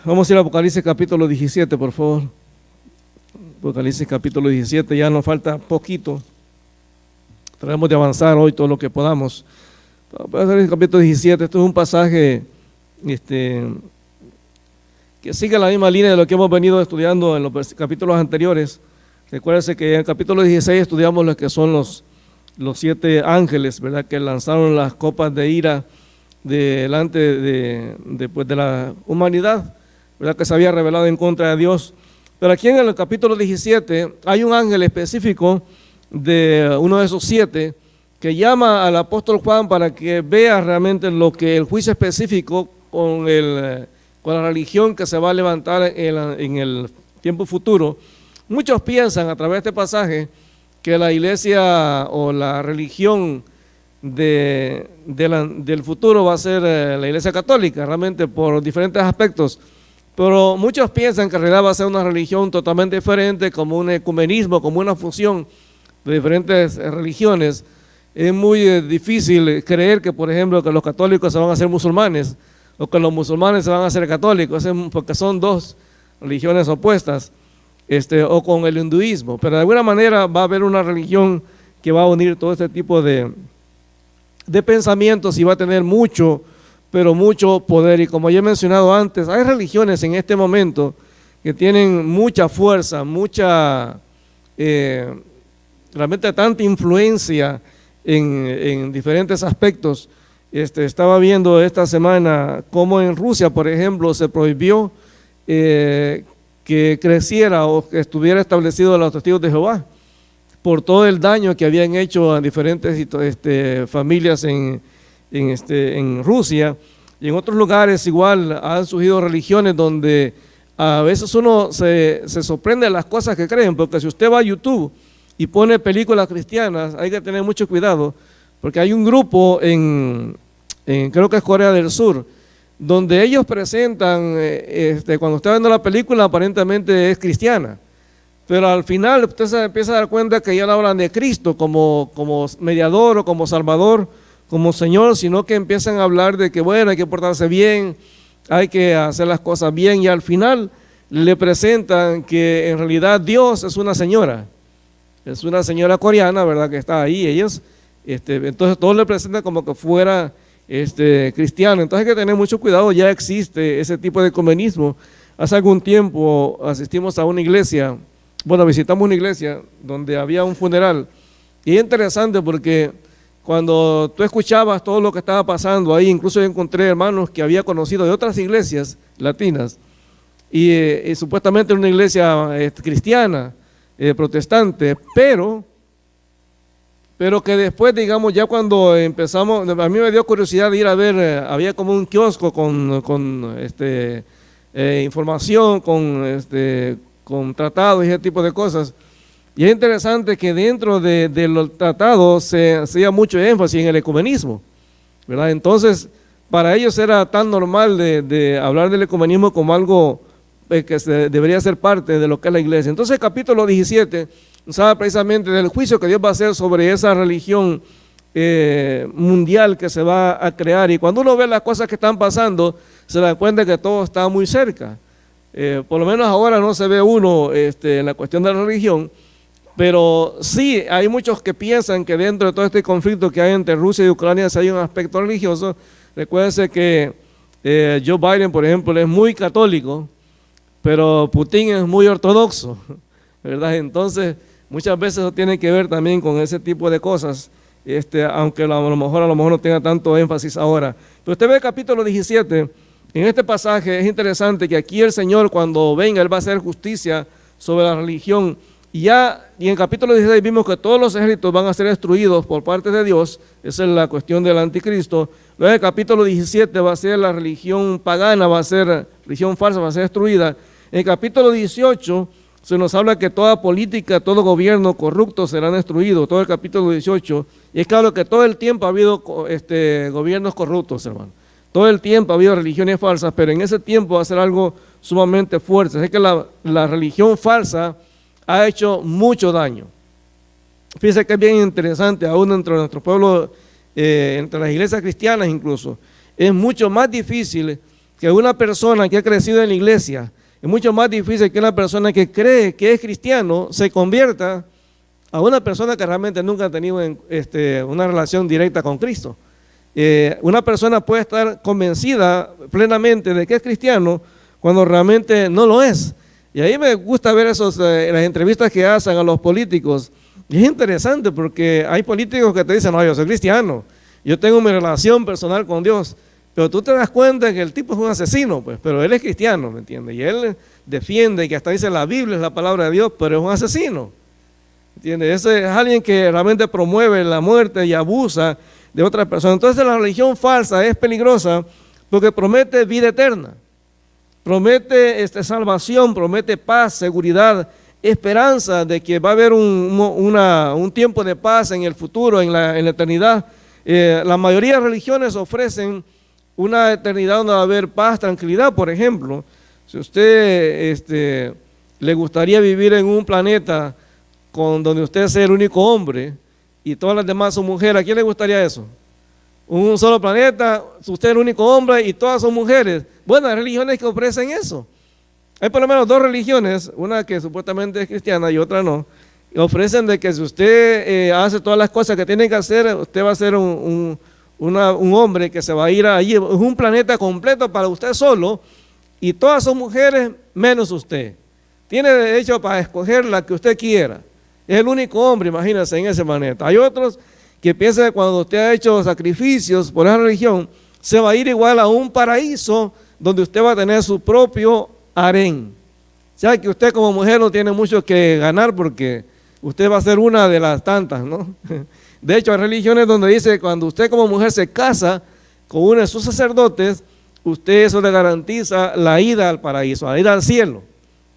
Vamos a ir a Apocalipsis capítulo 17, por favor. Apocalipsis capítulo 17, ya nos falta poquito. Trataremos de avanzar hoy todo lo que podamos. Apocalipsis capítulo 17, esto es un pasaje que sigue la misma línea de lo que hemos venido estudiando en los capítulos anteriores. Recuérdense que en el capítulo 16 estudiamos lo que son los 7 ángeles, ¿verdad?, que lanzaron las copas de ira delante de la humanidad, ¿verdad?, que se había rebelado en contra de Dios. Pero aquí en el capítulo 17 hay un ángel específico de uno de esos 7 que llama al apóstol Juan para que vea realmente lo que el juicio específico con la religión que se va a levantar en el tiempo futuro. Muchos piensan a través de este pasaje que la iglesia o la religión del futuro va a ser la iglesia católica, realmente por diferentes aspectos, pero muchos piensan que en realidad va a ser una religión totalmente diferente, como un ecumenismo, como una fusión de diferentes religiones. Es muy difícil creer que, por ejemplo, que los católicos se van a hacer musulmanes o que los musulmanes se van a hacer católicos, porque son 2 religiones opuestas. O con el hinduismo, pero de alguna manera va a haber una religión que va a unir todo este tipo de pensamientos y va a tener mucho, pero mucho poder. Y como ya he mencionado antes, hay religiones en este momento que tienen mucha fuerza, realmente tanta influencia en diferentes aspectos. Estaba viendo esta semana cómo en Rusia, por ejemplo, se prohibió que creciera o que estuviera establecido los testigos de Jehová por todo el daño que habían hecho a diferentes familias en Rusia, y en otros lugares igual han surgido religiones donde a veces uno se sorprende de las cosas que creen, porque si usted va a YouTube y pone películas cristianas, hay que tener mucho cuidado, porque hay un grupo creo que es Corea del Sur, donde ellos presentan, cuando está viendo la película aparentemente es cristiana, pero al final usted se empieza a dar cuenta que ya no hablan de Cristo como mediador o como salvador, como Señor, sino que empiezan a hablar de que bueno, hay que portarse bien, hay que hacer las cosas bien, y al final le presentan que en realidad Dios es una señora coreana, ¿verdad?, que está ahí, ellos, entonces todos le presentan como que fuera cristiano. Entonces hay que tener mucho cuidado, ya existe ese tipo de ecumenismo. Hace algún tiempo asistimos a una iglesia, visitamos una iglesia donde había un funeral, y es interesante porque cuando tú escuchabas todo lo que estaba pasando ahí, incluso yo encontré hermanos que había conocido de otras iglesias latinas, y supuestamente una iglesia cristiana, protestante, pero que después, digamos, ya cuando empezamos, a mí me dio curiosidad de ir a ver, había como un kiosco con información, con tratados y ese tipo de cosas, y es interesante que dentro de los tratados se hacía mucho énfasis en el ecumenismo, ¿verdad? Entonces, para ellos era tan normal de hablar del ecumenismo como algo que debería ser parte de lo que es la iglesia. Entonces, el capítulo 17 nos habla precisamente del juicio que Dios va a hacer sobre esa religión mundial que se va a crear, y cuando uno ve las cosas que están pasando, se da cuenta que todo está muy cerca. Por lo menos ahora no se ve uno en la cuestión de la religión, pero sí hay muchos que piensan que dentro de todo este conflicto que hay entre Rusia y Ucrania hay un aspecto religioso. Recuérdense que Joe Biden, por ejemplo, es muy católico, pero Putin es muy ortodoxo, ¿verdad? Entonces muchas veces eso tiene que ver también con ese tipo de cosas, aunque a lo mejor no tenga tanto énfasis ahora. Pero usted ve el capítulo 17, en este pasaje es interesante que aquí el Señor, cuando venga, Él va a hacer justicia sobre la religión, y en el capítulo 16 vimos que todos los ejércitos van a ser destruidos por parte de Dios. Esa es la cuestión del anticristo. Luego en el capítulo 17 va a ser la religión pagana, va a ser religión falsa, va a ser destruida. En el capítulo 18 se nos habla que toda política, todo gobierno corrupto será destruido, todo el capítulo 18, y es claro que todo el tiempo ha habido gobiernos corruptos, hermano. Todo el tiempo ha habido religiones falsas, pero en ese tiempo va a ser algo sumamente fuerte. Así que la religión falsa ha hecho mucho daño. Fíjense que es bien interesante, aún entre nuestro pueblo, entre las iglesias cristianas incluso, es mucho más difícil que una persona que ha crecido en la iglesia, es mucho más difícil que una persona que cree que es cristiano se convierta a una persona que realmente nunca ha tenido una relación directa con Cristo. Una persona puede estar convencida plenamente de que es cristiano cuando realmente no lo es. Y ahí me gusta ver las entrevistas que hacen a los políticos. Y es interesante porque hay políticos que te dicen, no, yo soy cristiano, yo tengo mi relación personal con Dios. Pero tú te das cuenta que el tipo es un asesino, pues, pero él es cristiano, ¿me entiendes? Y él defiende, que hasta dice la Biblia es la palabra de Dios, pero es un asesino, ¿entiendes? Ese es alguien que realmente promueve la muerte y abusa de otras personas. Entonces la religión falsa es peligrosa porque promete vida eterna, promete salvación, promete paz, seguridad, esperanza de que va a haber un tiempo de paz en el futuro, en la eternidad. La mayoría de religiones ofrecen una eternidad donde va a haber paz, tranquilidad. Por ejemplo, si usted le gustaría vivir en un planeta donde usted sea el único hombre y todas las demás son mujeres, ¿a quién le gustaría eso? Un solo planeta, usted es el único hombre y todas son mujeres. Bueno, hay religiones que ofrecen eso. Hay por lo menos dos religiones, una que supuestamente es cristiana y otra no, y ofrecen de que si usted hace todas las cosas que tiene que hacer, usted va a ser un hombre que se va a ir allí. Es un planeta completo para usted solo y todas son mujeres menos usted. Tiene derecho para escoger la que usted quiera. Es el único hombre, imagínense, en ese planeta. Hay otros que piensan que cuando usted ha hecho sacrificios por esa religión, se va a ir igual a un paraíso donde usted va a tener su propio harén. O sea que usted como mujer no tiene mucho que ganar porque usted va a ser una de las tantas, ¿no? De hecho, hay religiones donde dice que cuando usted como mujer se casa con uno de sus sacerdotes, usted eso le garantiza la ida al paraíso, la ida al cielo.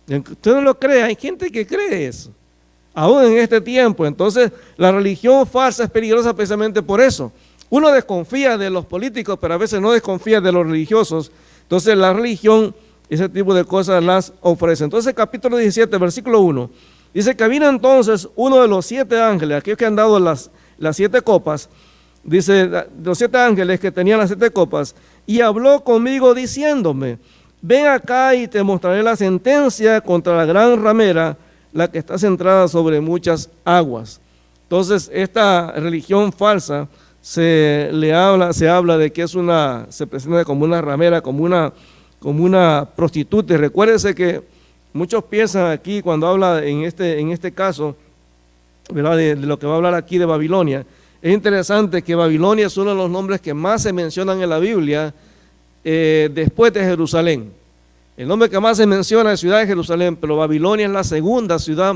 Y aunque usted no lo cree, hay gente que cree eso, aún en este tiempo. Entonces, la religión falsa es peligrosa precisamente por eso. Uno desconfía de los políticos, pero a veces no desconfía de los religiosos. Entonces, la religión, ese tipo de cosas las ofrece. Entonces, capítulo 17, versículo 1, dice que vino entonces uno de los 7 ángeles, aquellos que han dado las 7 copas, dice, los 7 ángeles que tenían las 7 copas, y habló conmigo diciéndome, ven acá y te mostraré la sentencia contra la gran ramera, la que está centrada sobre muchas aguas. Entonces, esta religión falsa se habla de que se presenta como una ramera, como una prostituta. Y recuérdense que muchos piensan aquí, cuando habla en este caso, ¿verdad?, de lo que va a hablar aquí de Babilonia. Es interesante que Babilonia es uno de los nombres que más se mencionan en la Biblia después de Jerusalén. El nombre que más se menciona es ciudad de Jerusalén, pero Babilonia es la segunda ciudad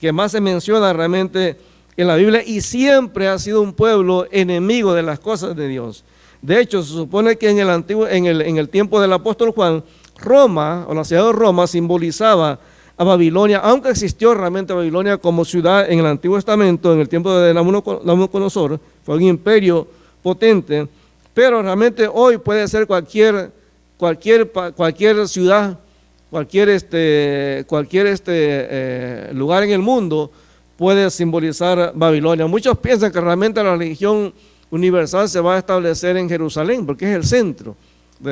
que más se menciona realmente en la Biblia y siempre ha sido un pueblo enemigo de las cosas de Dios. De hecho, se supone que en el tiempo del apóstol Juan, Roma, o la ciudad de Roma, simbolizaba a Babilonia, aunque existió realmente Babilonia como ciudad en el Antiguo Testamento, en el tiempo de Nabucodonosor, fue un imperio potente, pero realmente hoy puede ser cualquier ciudad, cualquier lugar en el mundo puede simbolizar Babilonia. Muchos piensan que realmente la religión universal se va a establecer en Jerusalén, porque es el centro,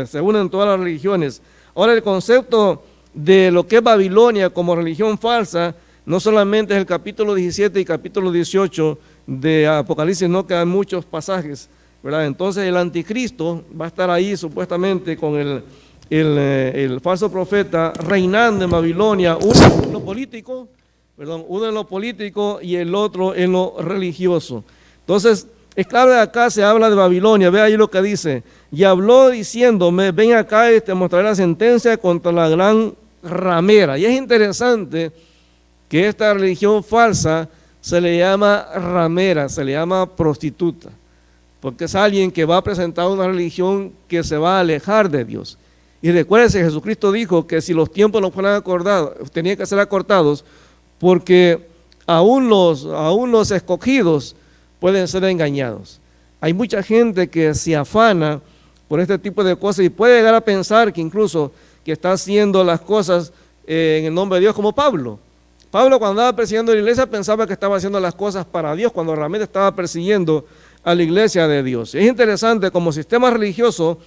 se unen todas las religiones. Ahora, el concepto de lo que es Babilonia como religión falsa, no solamente es el capítulo 17 y capítulo 18 de Apocalipsis, sino que hay muchos pasajes, ¿verdad? Entonces el anticristo va a estar ahí supuestamente con el falso profeta reinando en Babilonia, uno en lo político, y el otro en lo religioso. Entonces, es claro, de acá se habla de Babilonia. Ve ahí lo que dice, y habló diciéndome, ven acá y te mostraré la sentencia contra la gran ramera. Y es interesante que esta religión falsa se le llama ramera, se le llama prostituta, porque es alguien que va a presentar una religión que se va a alejar de Dios. Y recuérdense, Jesucristo dijo que si los tiempos no fueran acordados, tenían que ser acortados, porque aún los escogidos pueden ser engañados. Hay mucha gente que se afana por este tipo de cosas y puede llegar a pensar que incluso que está haciendo las cosas en el nombre de Dios, como Pablo. Pablo, cuando andaba persiguiendo a la iglesia, pensaba que estaba haciendo las cosas para Dios, cuando realmente estaba persiguiendo a la iglesia de Dios. Es interesante, como sistema religioso,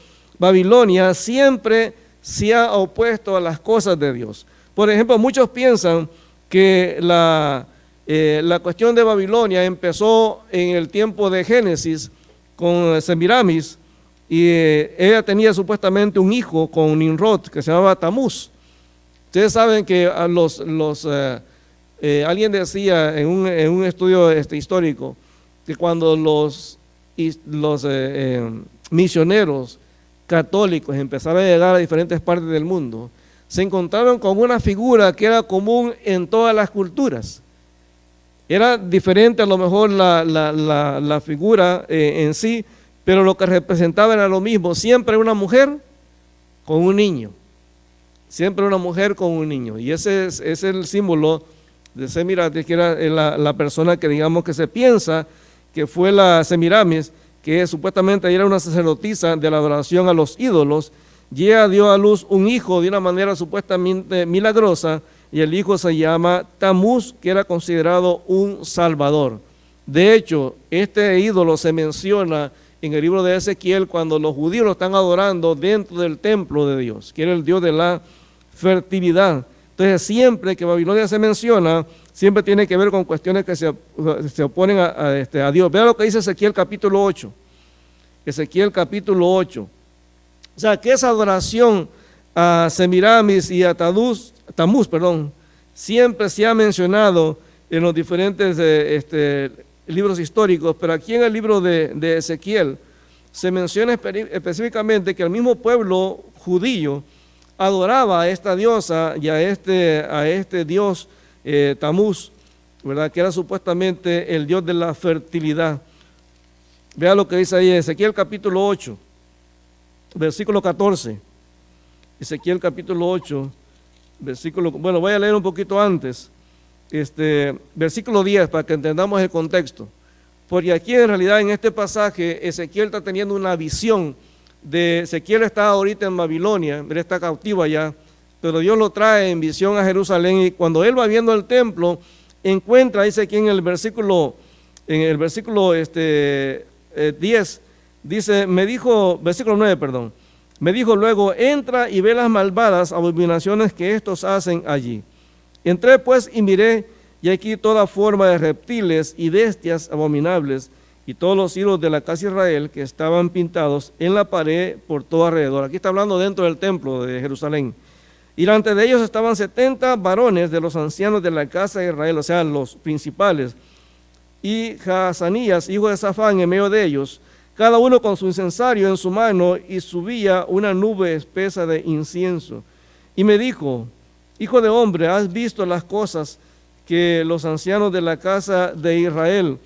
Babilonia siempre se ha opuesto a las cosas de Dios. Por ejemplo, muchos piensan que la cuestión de Babilonia empezó en el tiempo de Génesis con Semiramis, y ella tenía supuestamente un hijo con Nimrod que se llamaba Tamuz. Ustedes saben que a alguien decía en un estudio histórico que cuando los misioneros católicos empezaron a llegar a diferentes partes del mundo, se encontraron con una figura que era común en todas las culturas. Era diferente a lo mejor la figura en sí, pero lo que representaba era lo mismo. Siempre una mujer con un niño. Siempre una mujer con un niño. Y ese es el símbolo de Semiramis, que era la persona que digamos que se piensa que fue la Semiramis, que supuestamente era una sacerdotisa de la adoración a los ídolos, y ella dio a luz un hijo de una manera supuestamente milagrosa, y el hijo se llama Tamuz, que era considerado un salvador. De hecho, este ídolo se menciona en el libro de Ezequiel cuando los judíos lo están adorando dentro del templo de Dios, que era el Dios de la fertilidad. Entonces, siempre que Babilonia se menciona, siempre tiene que ver con cuestiones que se oponen a Dios. Vea lo que dice Ezequiel capítulo 8. Ezequiel capítulo 8. O sea, que esa adoración a Semiramis y a Tamuz, siempre se ha mencionado en los diferentes libros históricos, pero aquí en el libro de Ezequiel se menciona específicamente que el mismo pueblo judío adoraba a esta diosa y a este dios Tamuz, ¿verdad? Que era supuestamente el dios de la fertilidad. Vea lo que dice ahí Ezequiel capítulo 8, versículo 14. Ezequiel capítulo 8, voy a leer un poquito antes. Versículo 10 para que entendamos el contexto, porque aquí en realidad en este pasaje Ezequiel está teniendo una visión Ezequiel está ahorita en Babilonia, él está cautivo allá, pero Dios lo trae en visión a Jerusalén, y cuando él va viendo el templo, encuentra, dice aquí en el versículo 10, dice, versículo 9, perdón, me dijo luego, entra y ve las malvadas abominaciones que estos hacen allí. Entré pues y miré, y aquí toda forma de reptiles y bestias abominables, y todos los ídolos de la casa de Israel que estaban pintados en la pared por todo alrededor. Aquí está hablando dentro del templo de Jerusalén. Y delante de ellos estaban 70 varones de los ancianos de la casa de Israel, o sea, los principales, y Jaazanías, hijo de Safán, en medio de ellos, cada uno con su incensario en su mano, y subía una nube espesa de incienso. Y me dijo, hijo de hombre, ¿has visto las cosas que los ancianos de la casa de Israel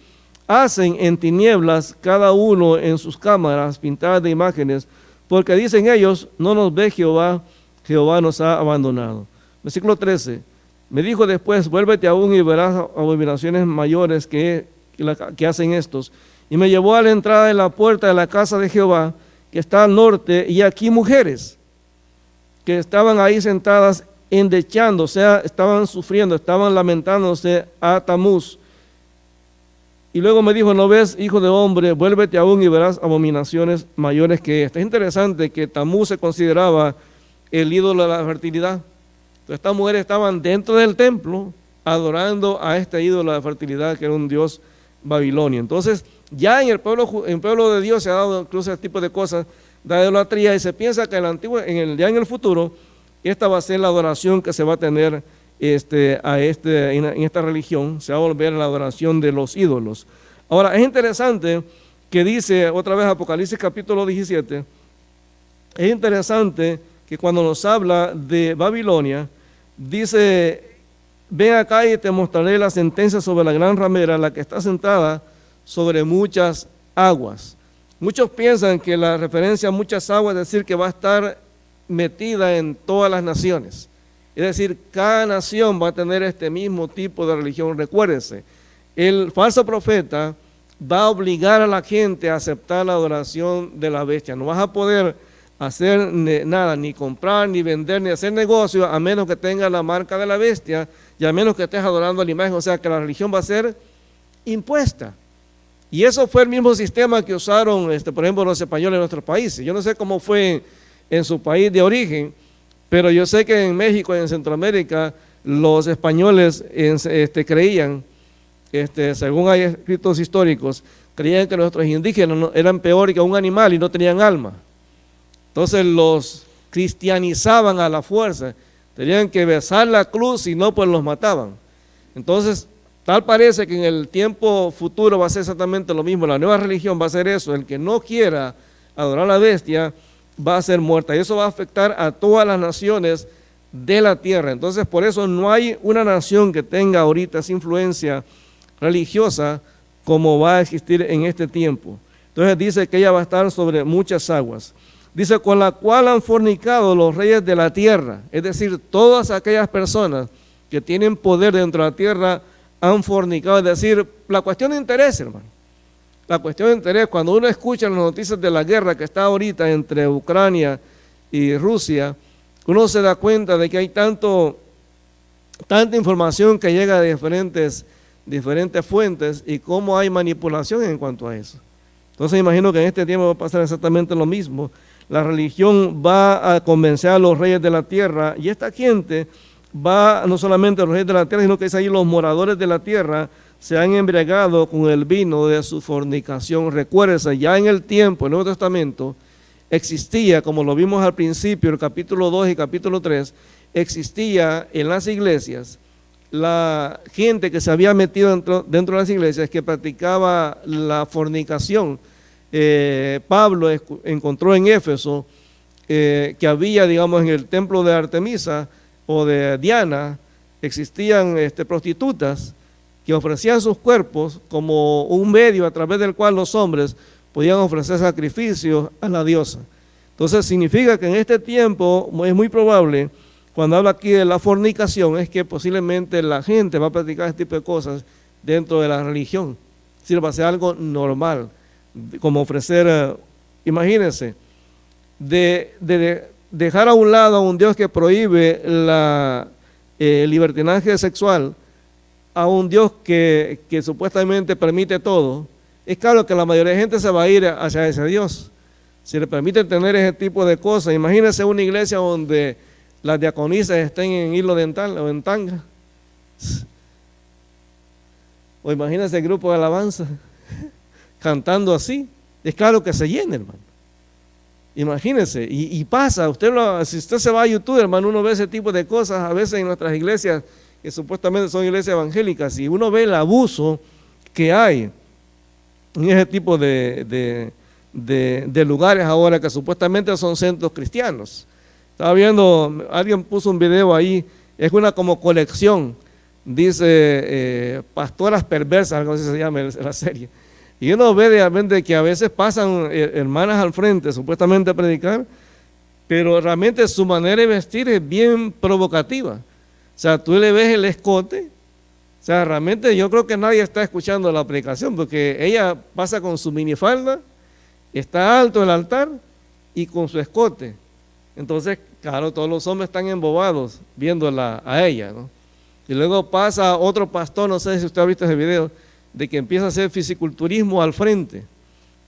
hacen en tinieblas, cada uno en sus cámaras pintadas de imágenes? Porque dicen ellos, no nos ve Jehová, Jehová nos ha abandonado. Versículo 13, me dijo después, vuélvete aún y verás abominaciones mayores que hacen estos. Y me llevó a la entrada de la puerta de la casa de Jehová, que está al norte, y aquí mujeres que estaban ahí sentadas endechando, o sea, estaban sufriendo, estaban lamentándose a Tamuz. Y luego me dijo, ¿no ves, hijo de hombre? Vuélvete aún y verás abominaciones mayores que esta. Es interesante que Tamuz se consideraba el ídolo de la fertilidad. Entonces, estas mujeres estaban dentro del templo adorando a este ídolo de la fertilidad, que era un dios babilonio. Entonces, ya en el pueblo de Dios se ha dado incluso ese tipo de cosas de idolatría, y se piensa que ya en el futuro, esta va a ser la adoración que se va a tener en esta religión. Se va a volver a la adoración de los ídolos. Ahora, es interesante que dice otra vez Apocalipsis capítulo 17, es interesante que cuando nos habla de Babilonia, dice, ven acá y te mostraré la sentencia sobre la gran ramera, la que está sentada sobre muchas aguas. Muchos piensan que la referencia a muchas aguas es decir que va a estar metida en todas las naciones. Es decir, cada nación va a tener este mismo tipo de religión. Recuérdense, el falso profeta va a obligar a la gente a aceptar la adoración de la bestia. No vas a poder hacer nada, ni comprar, ni vender, ni hacer negocio, a menos que tengas la marca de la bestia y a menos que estés adorando a la imagen. O sea que la religión va a ser impuesta. Y eso fue el mismo sistema que usaron, por ejemplo, los españoles en nuestros países. Yo no sé cómo fue en su país de origen, pero yo sé que en México y en Centroamérica los españoles creían, según hay escritos históricos, creían que nuestros indígenas eran peor que un animal y no tenían alma. Entonces los cristianizaban a la fuerza, tenían que besar la cruz y no, pues los mataban. Entonces, tal parece que en el tiempo futuro va a ser exactamente lo mismo. La nueva religión va a ser eso. El que no quiera adorar a la bestia va a ser muerta. Y eso va a afectar a todas las naciones de la tierra. Entonces, por eso no hay una nación que tenga ahorita esa influencia religiosa como va a existir en este tiempo. Entonces dice que ella va a estar sobre muchas aguas. Dice, con la cual han fornicado los reyes de la tierra. Es decir, todas aquellas personas que tienen poder dentro de la tierra han fornicado. Es decir, la cuestión de interés, hermano. La cuestión de interés, cuando uno escucha las noticias de la guerra que está ahorita entre Ucrania y Rusia, uno se da cuenta de que hay tanta información que llega de diferentes fuentes y cómo hay manipulación en cuanto a eso. Entonces imagino que en este tiempo va a pasar exactamente lo mismo. La religión va a convencer a los reyes de la tierra y esta gente va, no solamente a los reyes de la tierra, sino que es ahí los moradores de la tierra se han embriagado con el vino de su fornicación. Recuérdense, ya en el tiempo, el Nuevo Testamento, existía, como lo vimos al principio, el capítulo 2 y capítulo 3, existía en las iglesias la gente que se había metido dentro de las iglesias que practicaba la fornicación. Pablo encontró en Éfeso que había, digamos, en el templo de Artemisa o de Diana, existían prostitutas que ofrecían sus cuerpos como un medio a través del cual los hombres podían ofrecer sacrificios a la diosa. Entonces significa que en este tiempo es muy probable, cuando habla aquí de la fornicación, es que posiblemente la gente va a practicar este tipo de cosas dentro de la religión. Es decir, va a ser algo normal, como ofrecer, imagínense, de dejar a un lado a un Dios que prohíbe el libertinaje sexual, a un Dios que supuestamente permite todo. Es claro que la mayoría de gente se va a ir hacia ese Dios. Si le permiten tener ese tipo de cosas, imagínense una iglesia donde las diaconisas estén en hilo dental o en tanga. O imagínense el grupo de alabanza cantando así. Es claro que se llena, hermano. Imagínense, y pasa, si usted se va a YouTube, hermano, uno ve ese tipo de cosas a veces en nuestras iglesias que supuestamente son iglesias evangélicas, y uno ve el abuso que hay en ese tipo de lugares ahora que supuestamente son centros cristianos. Estaba viendo, alguien puso un video ahí, es una como colección, dice pastoras perversas, algo así se llama la serie. Y uno ve realmente que a veces pasan hermanas al frente, supuestamente a predicar, pero realmente su manera de vestir es bien provocativa. O sea, tú le ves el escote, o sea, realmente yo creo que nadie está escuchando la predicación, porque ella pasa con su minifalda, está alto el altar y con su escote. Entonces, claro, todos los hombres están embobados viéndola a ella, ¿no? Y luego pasa otro pastor, no sé si usted ha visto ese video, de que empieza a hacer fisiculturismo al frente,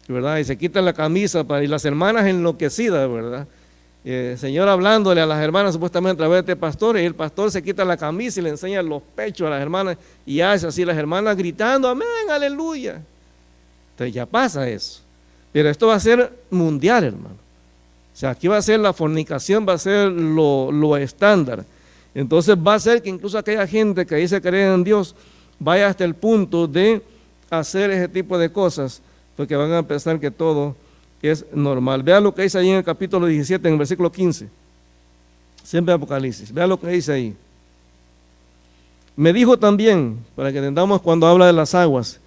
¿verdad? Y se quita la camisa y las hermanas enloquecidas, ¿verdad? El Señor hablándole a las hermanas supuestamente a través de este pastor, y el pastor se quita la camisa y le enseña los pechos a las hermanas y hace así, las hermanas gritando, amén, aleluya. Entonces ya pasa eso. Pero esto va a ser mundial, hermano. O sea, aquí va a ser la fornicación, va a ser lo estándar. Entonces va a ser que incluso aquella gente que dice creer en Dios vaya hasta el punto de hacer ese tipo de cosas, porque van a pensar que todo es normal. Vea lo que dice ahí en el capítulo 17, en el versículo 15. Siempre Apocalipsis. Vea lo que dice ahí. Me dijo también, para que entendamos cuando habla de las aguas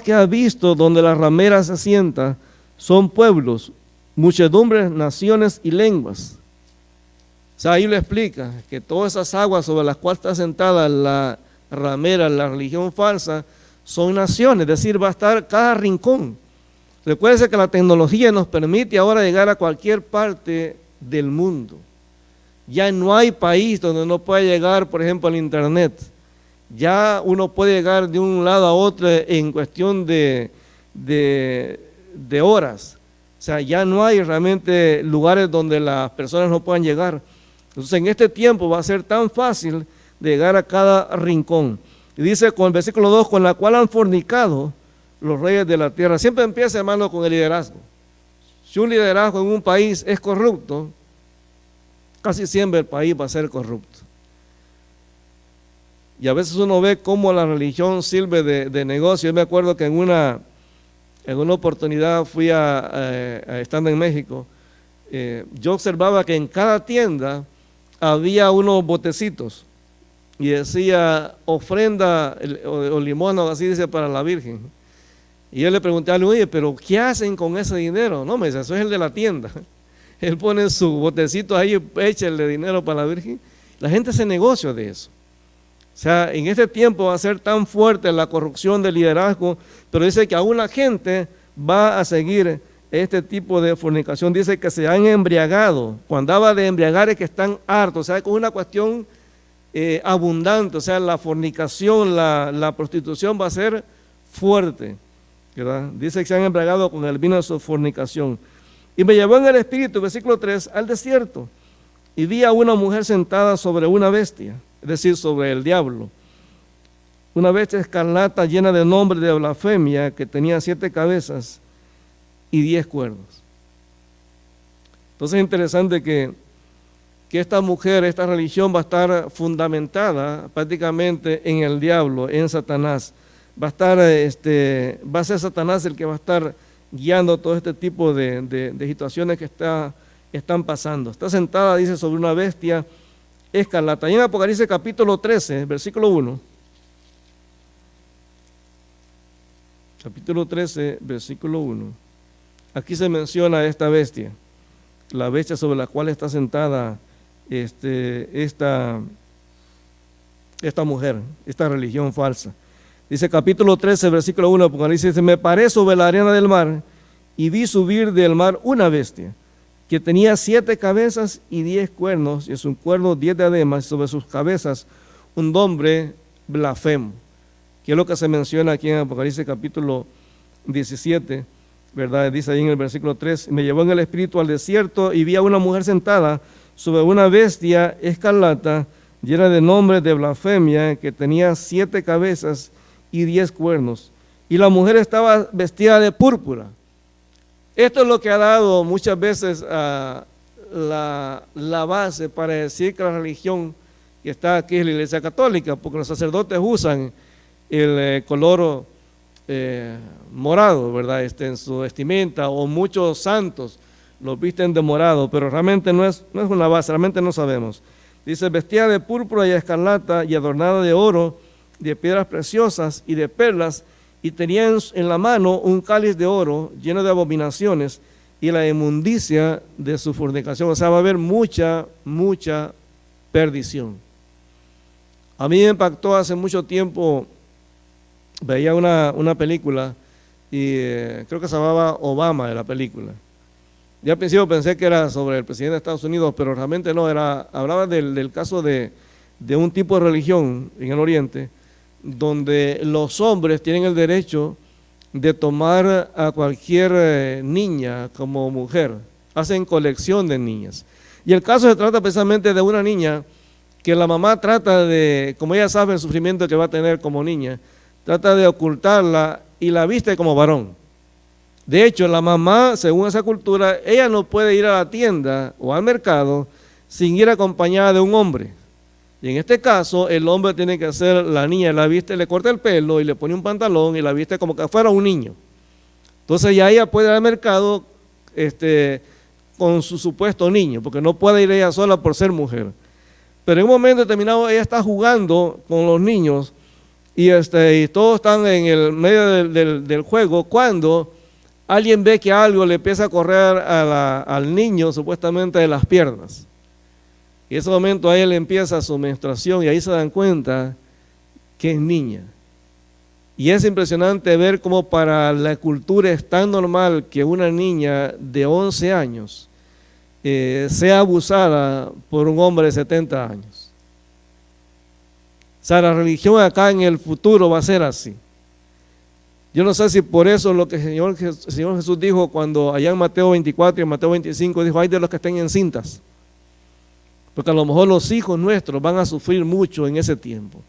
que has visto donde la ramera se sienta son pueblos, muchedumbres, naciones y lenguas. O sea, ahí lo explica, que todas esas aguas sobre las cuales está sentada la ramera, la religión falsa, son naciones, es decir, va a estar cada rincón. Recuérdense que la tecnología nos permite ahora llegar a cualquier parte del mundo. Ya no hay país donde no pueda llegar, por ejemplo, al internet. Ya uno puede llegar de un lado a otro en cuestión de horas. O sea, ya no hay realmente lugares donde las personas no puedan llegar. Entonces, en este tiempo va a ser tan fácil de llegar a cada rincón. Y dice con el versículo 2, con la cual han fornicado los reyes de la tierra. Siempre empieza, hermano, con el liderazgo. Si un liderazgo en un país es corrupto, casi siempre el país va a ser corrupto. Y a veces uno ve cómo la religión sirve de negocio. Yo me acuerdo que en una oportunidad fui estando en México, yo observaba que en cada tienda había unos botecitos y decía ofrenda o limosna o así dice para la Virgen. Y yo le pregunté a él, oye, pero ¿qué hacen con ese dinero? No, me dice, eso es el de la tienda. Él pone su botecito ahí, echa el de dinero para la Virgen. La gente hace negocio de eso. O sea, en este tiempo va a ser tan fuerte la corrupción del liderazgo, pero dice que aún la gente va a seguir este tipo de fornicación. Dice que se han embriagado. Cuando habla de embriagar es que están hartos. O sea, es una cuestión abundante. O sea, la fornicación, la prostitución va a ser fuerte, ¿verdad? Dice que se han embriagado con el vino de su fornicación. Y me llevó en el espíritu, versículo 3, al desierto. Y vi a una mujer sentada sobre una bestia, es decir, sobre el diablo. Una bestia escarlata llena de nombre de blasfemia que tenía 7 cabezas y 10 cuernos. Entonces es interesante que esta mujer, esta religión va a estar fundamentada prácticamente en el diablo, en Satanás. Va a ser Satanás el que va a estar guiando todo este tipo de situaciones que están pasando. Está sentada, dice, sobre una bestia escarlata. Y en Apocalipsis capítulo 13, versículo 1. Capítulo 13, versículo 1. Aquí se menciona esta bestia, la bestia sobre la cual está sentada esta mujer, esta religión falsa. Dice capítulo 13, versículo 1, Apocalipsis, dice, me paré sobre la arena del mar y vi subir del mar una bestia que tenía 7 cabezas y 10 cuernos, y en sus cuernos 10 diademas, y sobre sus cabezas un nombre blasfemo, que es lo que se menciona aquí en Apocalipsis capítulo 17, ¿verdad? Dice ahí en el versículo 3, me llevó en el espíritu al desierto y vi a una mujer sentada sobre una bestia escarlata llena de nombres de blasfemia que tenía 7 cabezas y 10 cuernos, y la mujer estaba vestida de púrpura. Esto es lo que ha dado muchas veces la base para decir que la religión que está aquí es la Iglesia Católica, porque los sacerdotes usan el color morado, ¿verdad? En su vestimenta, o muchos santos los visten de morado, pero realmente no es una base, realmente no sabemos. Dice, vestida de púrpura y escarlata y adornada de oro, de piedras preciosas y de perlas, y tenía en la mano un cáliz de oro lleno de abominaciones y la inmundicia de su fornicación. O sea, va a haber mucha perdición. A mí me impactó hace mucho tiempo, veía una película y creo que se llamaba Obama de la película. Yo al principio pensé que era sobre el presidente de Estados Unidos, pero realmente no, hablaba del caso de un tipo de religión en el Oriente, donde los hombres tienen el derecho de tomar a cualquier niña como mujer. Hacen colección de niñas. Y el caso se trata precisamente de una niña que la mamá trata de, como ella sabe el sufrimiento que va a tener como niña, trata de ocultarla y la viste como varón. De hecho, la mamá, según esa cultura, ella no puede ir a la tienda o al mercado sin ir acompañada de un hombre. Y en este caso, el hombre tiene que hacer, la niña la viste, le corta el pelo y le pone un pantalón y la viste como que fuera un niño. Entonces ya ella puede ir al mercado con su supuesto niño, porque no puede ir ella sola por ser mujer. Pero en un momento determinado ella está jugando con los niños y todos están en el medio del juego cuando alguien ve que algo le empieza a correr al niño supuestamente de las piernas. Y en ese momento a él empieza su menstruación y ahí se dan cuenta que es niña. Y es impresionante ver cómo para la cultura es tan normal que una niña de 11 años sea abusada por un hombre de 70 años. O sea, la religión acá en el futuro va a ser así. Yo no sé si por eso lo que el Señor Jesús dijo cuando allá en Mateo 24 y en Mateo 25 dijo, ay de los que estén encintas. Porque a lo mejor los hijos nuestros van a sufrir mucho en ese tiempo.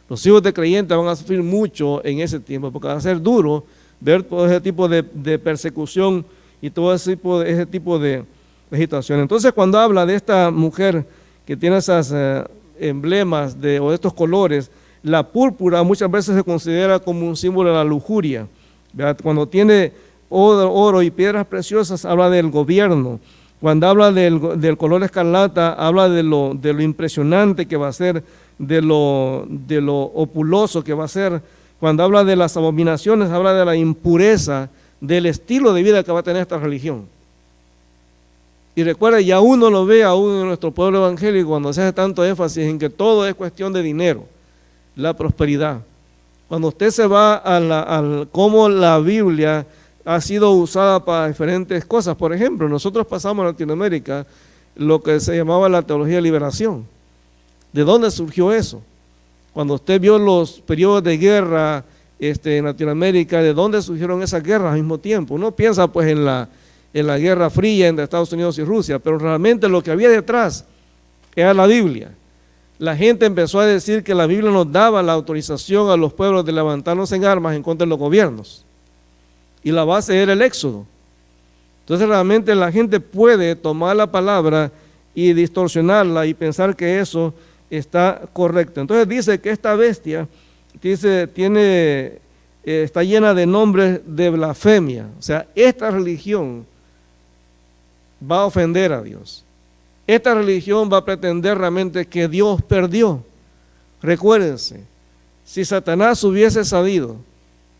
Los hijos de creyentes van a sufrir mucho en ese tiempo, porque va a ser duro ver todo ese tipo de persecución y todo ese tipo de situación. Entonces, cuando habla de esta mujer que tiene esas emblemas o estos colores, la púrpura muchas veces se considera como un símbolo de la lujuria, ¿verdad? Cuando tiene oro y piedras preciosas, habla del gobierno. Cuando habla del color escarlata, habla de lo impresionante que va a ser, de lo opuloso que va a ser. Cuando habla de las abominaciones, habla de la impureza, del estilo de vida que va a tener esta religión. Y recuerda, ya uno lo ve aún en nuestro pueblo evangélico cuando se hace tanto énfasis en que todo es cuestión de dinero, la prosperidad. Cuando usted se va a cómo la Biblia ha sido usada para diferentes cosas. Por ejemplo, nosotros pasamos en Latinoamérica lo que se llamaba la teología de liberación. ¿De dónde surgió eso? Cuando usted vio los periodos de guerra en Latinoamérica, ¿de dónde surgieron esas guerras al mismo tiempo? Uno piensa pues en la Guerra Fría entre Estados Unidos y Rusia, pero realmente lo que había detrás era la Biblia. La gente empezó a decir que la Biblia nos daba la autorización a los pueblos de levantarnos en armas en contra de los gobiernos. Y la base era el Éxodo. Entonces realmente la gente puede tomar la palabra y distorsionarla y pensar que eso está correcto. Entonces dice que esta bestia está llena de nombres de blasfemia. O sea, esta religión va a ofender a Dios. Esta religión va a pretender realmente que Dios perdió. Recuérdense, si Satanás hubiese sabido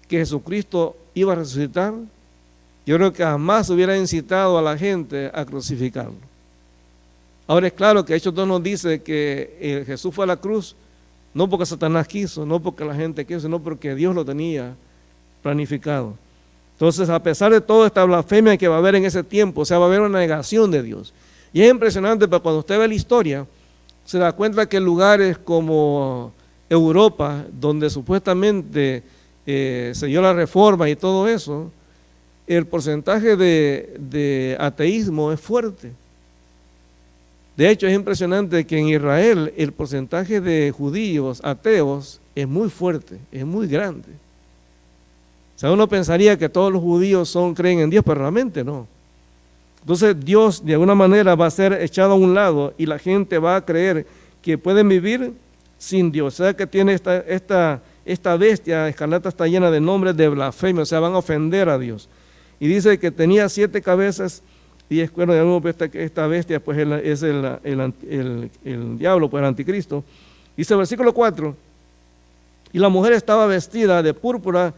que Jesucristo iba a resucitar, yo creo que jamás hubiera incitado a la gente a crucificarlo. Ahora es claro que Hechos 2 nos dice que Jesús fue a la cruz, no porque Satanás quiso, no porque la gente quiso, sino porque Dios lo tenía planificado. Entonces, a pesar de toda esta blasfemia que va a haber en ese tiempo, o sea, va a haber una negación de Dios. Y es impresionante, pero cuando usted ve la historia, se da cuenta que lugares como Europa, donde supuestamente se dio la reforma y todo eso, el porcentaje de ateísmo es fuerte. De hecho, es impresionante que en Israel el porcentaje de judíos ateos es muy fuerte, es muy grande. O sea, uno pensaría que todos los judíos creen en Dios, pero realmente no. Entonces Dios de alguna manera va a ser echado a un lado y la gente va a creer que pueden vivir sin Dios. O sea que tiene esta bestia escarlata, está llena de nombres de blasfemia, o sea, van a ofender a Dios. Y dice que tenía 7 cabezas y 10 cuernos. Ya vemos que esta bestia pues es el diablo, pues el anticristo. Dice el versículo 4, y la mujer estaba vestida de púrpura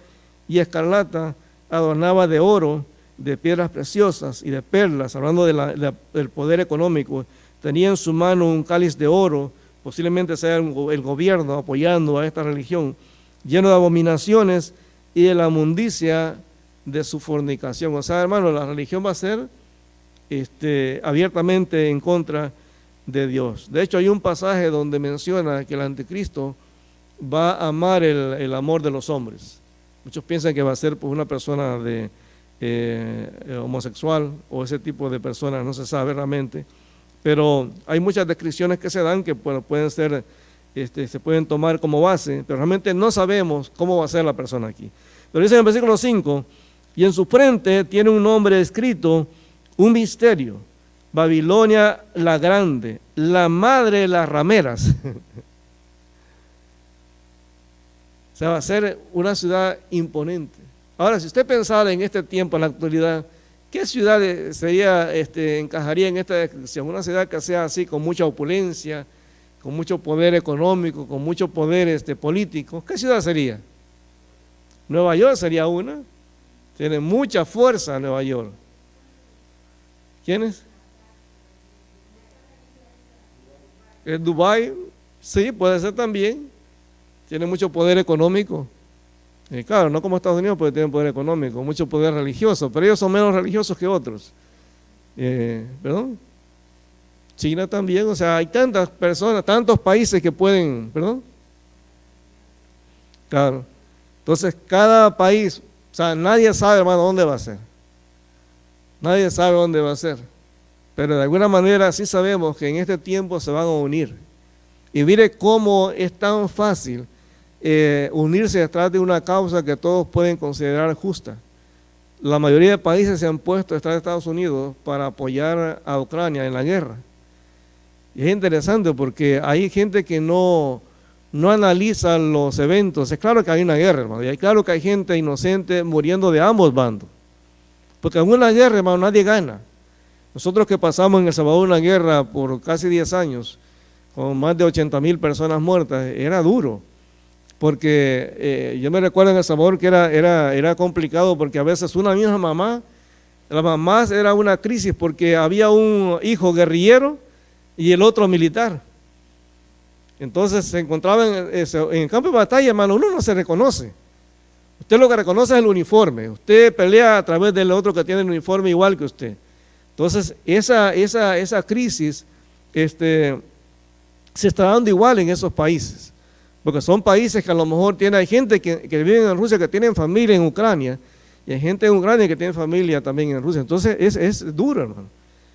y escarlata, adornaba de oro, de piedras preciosas y de perlas, hablando del poder económico. Tenía en su mano un cáliz de oro, posiblemente sea el gobierno apoyando a esta religión, lleno de abominaciones y de la inmundicia de su fornicación. O sea, hermano, la religión va a ser abiertamente en contra de Dios. De hecho, hay un pasaje donde menciona que el anticristo va a amar el amor de los hombres. Muchos piensan que va a ser pues, una persona homosexual o ese tipo de personas, no se sabe realmente, pero hay muchas descripciones que se dan que bueno, pueden ser, se pueden tomar como base, pero realmente no sabemos cómo va a ser la persona aquí. Pero dice en el versículo 5, y en su frente tiene un nombre escrito, un misterio, Babilonia la grande, la madre de las rameras. O sea, va a ser una ciudad imponente. Ahora, si usted pensara en este tiempo, en la actualidad, ¿qué ciudad encajaría en esta descripción? Una ciudad que sea así, con mucha opulencia, con mucho poder económico, con mucho poder político. ¿Qué ciudad sería? Nueva York sería una. Tiene mucha fuerza Nueva York. ¿Quién es? Dubái, sí, puede ser también. Tiene mucho poder económico. Claro, no como Estados Unidos, porque tienen poder económico, mucho poder religioso, pero ellos son menos religiosos que otros. ¿Perdón? China también, o sea, hay tantas personas, tantos países que pueden, ¿perdón? Claro. Entonces, cada país, o sea, nadie sabe, hermano, dónde va a ser. Nadie sabe dónde va a ser. Pero de alguna manera sí sabemos que en este tiempo se van a unir. Y mire cómo es tan fácil unirse detrás de una causa que todos pueden considerar justa. La mayoría de países se han puesto detrás de Estados Unidos para apoyar a Ucrania en la guerra. Y es interesante porque hay gente que no analiza los eventos. Es claro que hay una guerra, hermano, y es claro que hay gente inocente muriendo de ambos bandos. Porque en una guerra, hermano, nadie gana. Nosotros que pasamos en El Salvador una guerra por casi 10 años, con más de 80,000 personas muertas, era duro. Porque yo me recuerdo en El Salvador que era complicado porque a veces una misma mamá, la mamá era una crisis porque había un hijo guerrillero y el otro militar. Entonces se encontraban en el campo de batalla, hermano, uno no se reconoce. Usted lo que reconoce es el uniforme. Usted pelea a través del otro que tiene el uniforme igual que usted. Entonces esa crisis se está dando igual en esos países. Porque son países que a lo mejor hay gente que vive en Rusia que tienen familia en Ucrania, y hay gente en Ucrania que tiene familia también en Rusia. Entonces es duro, hermano.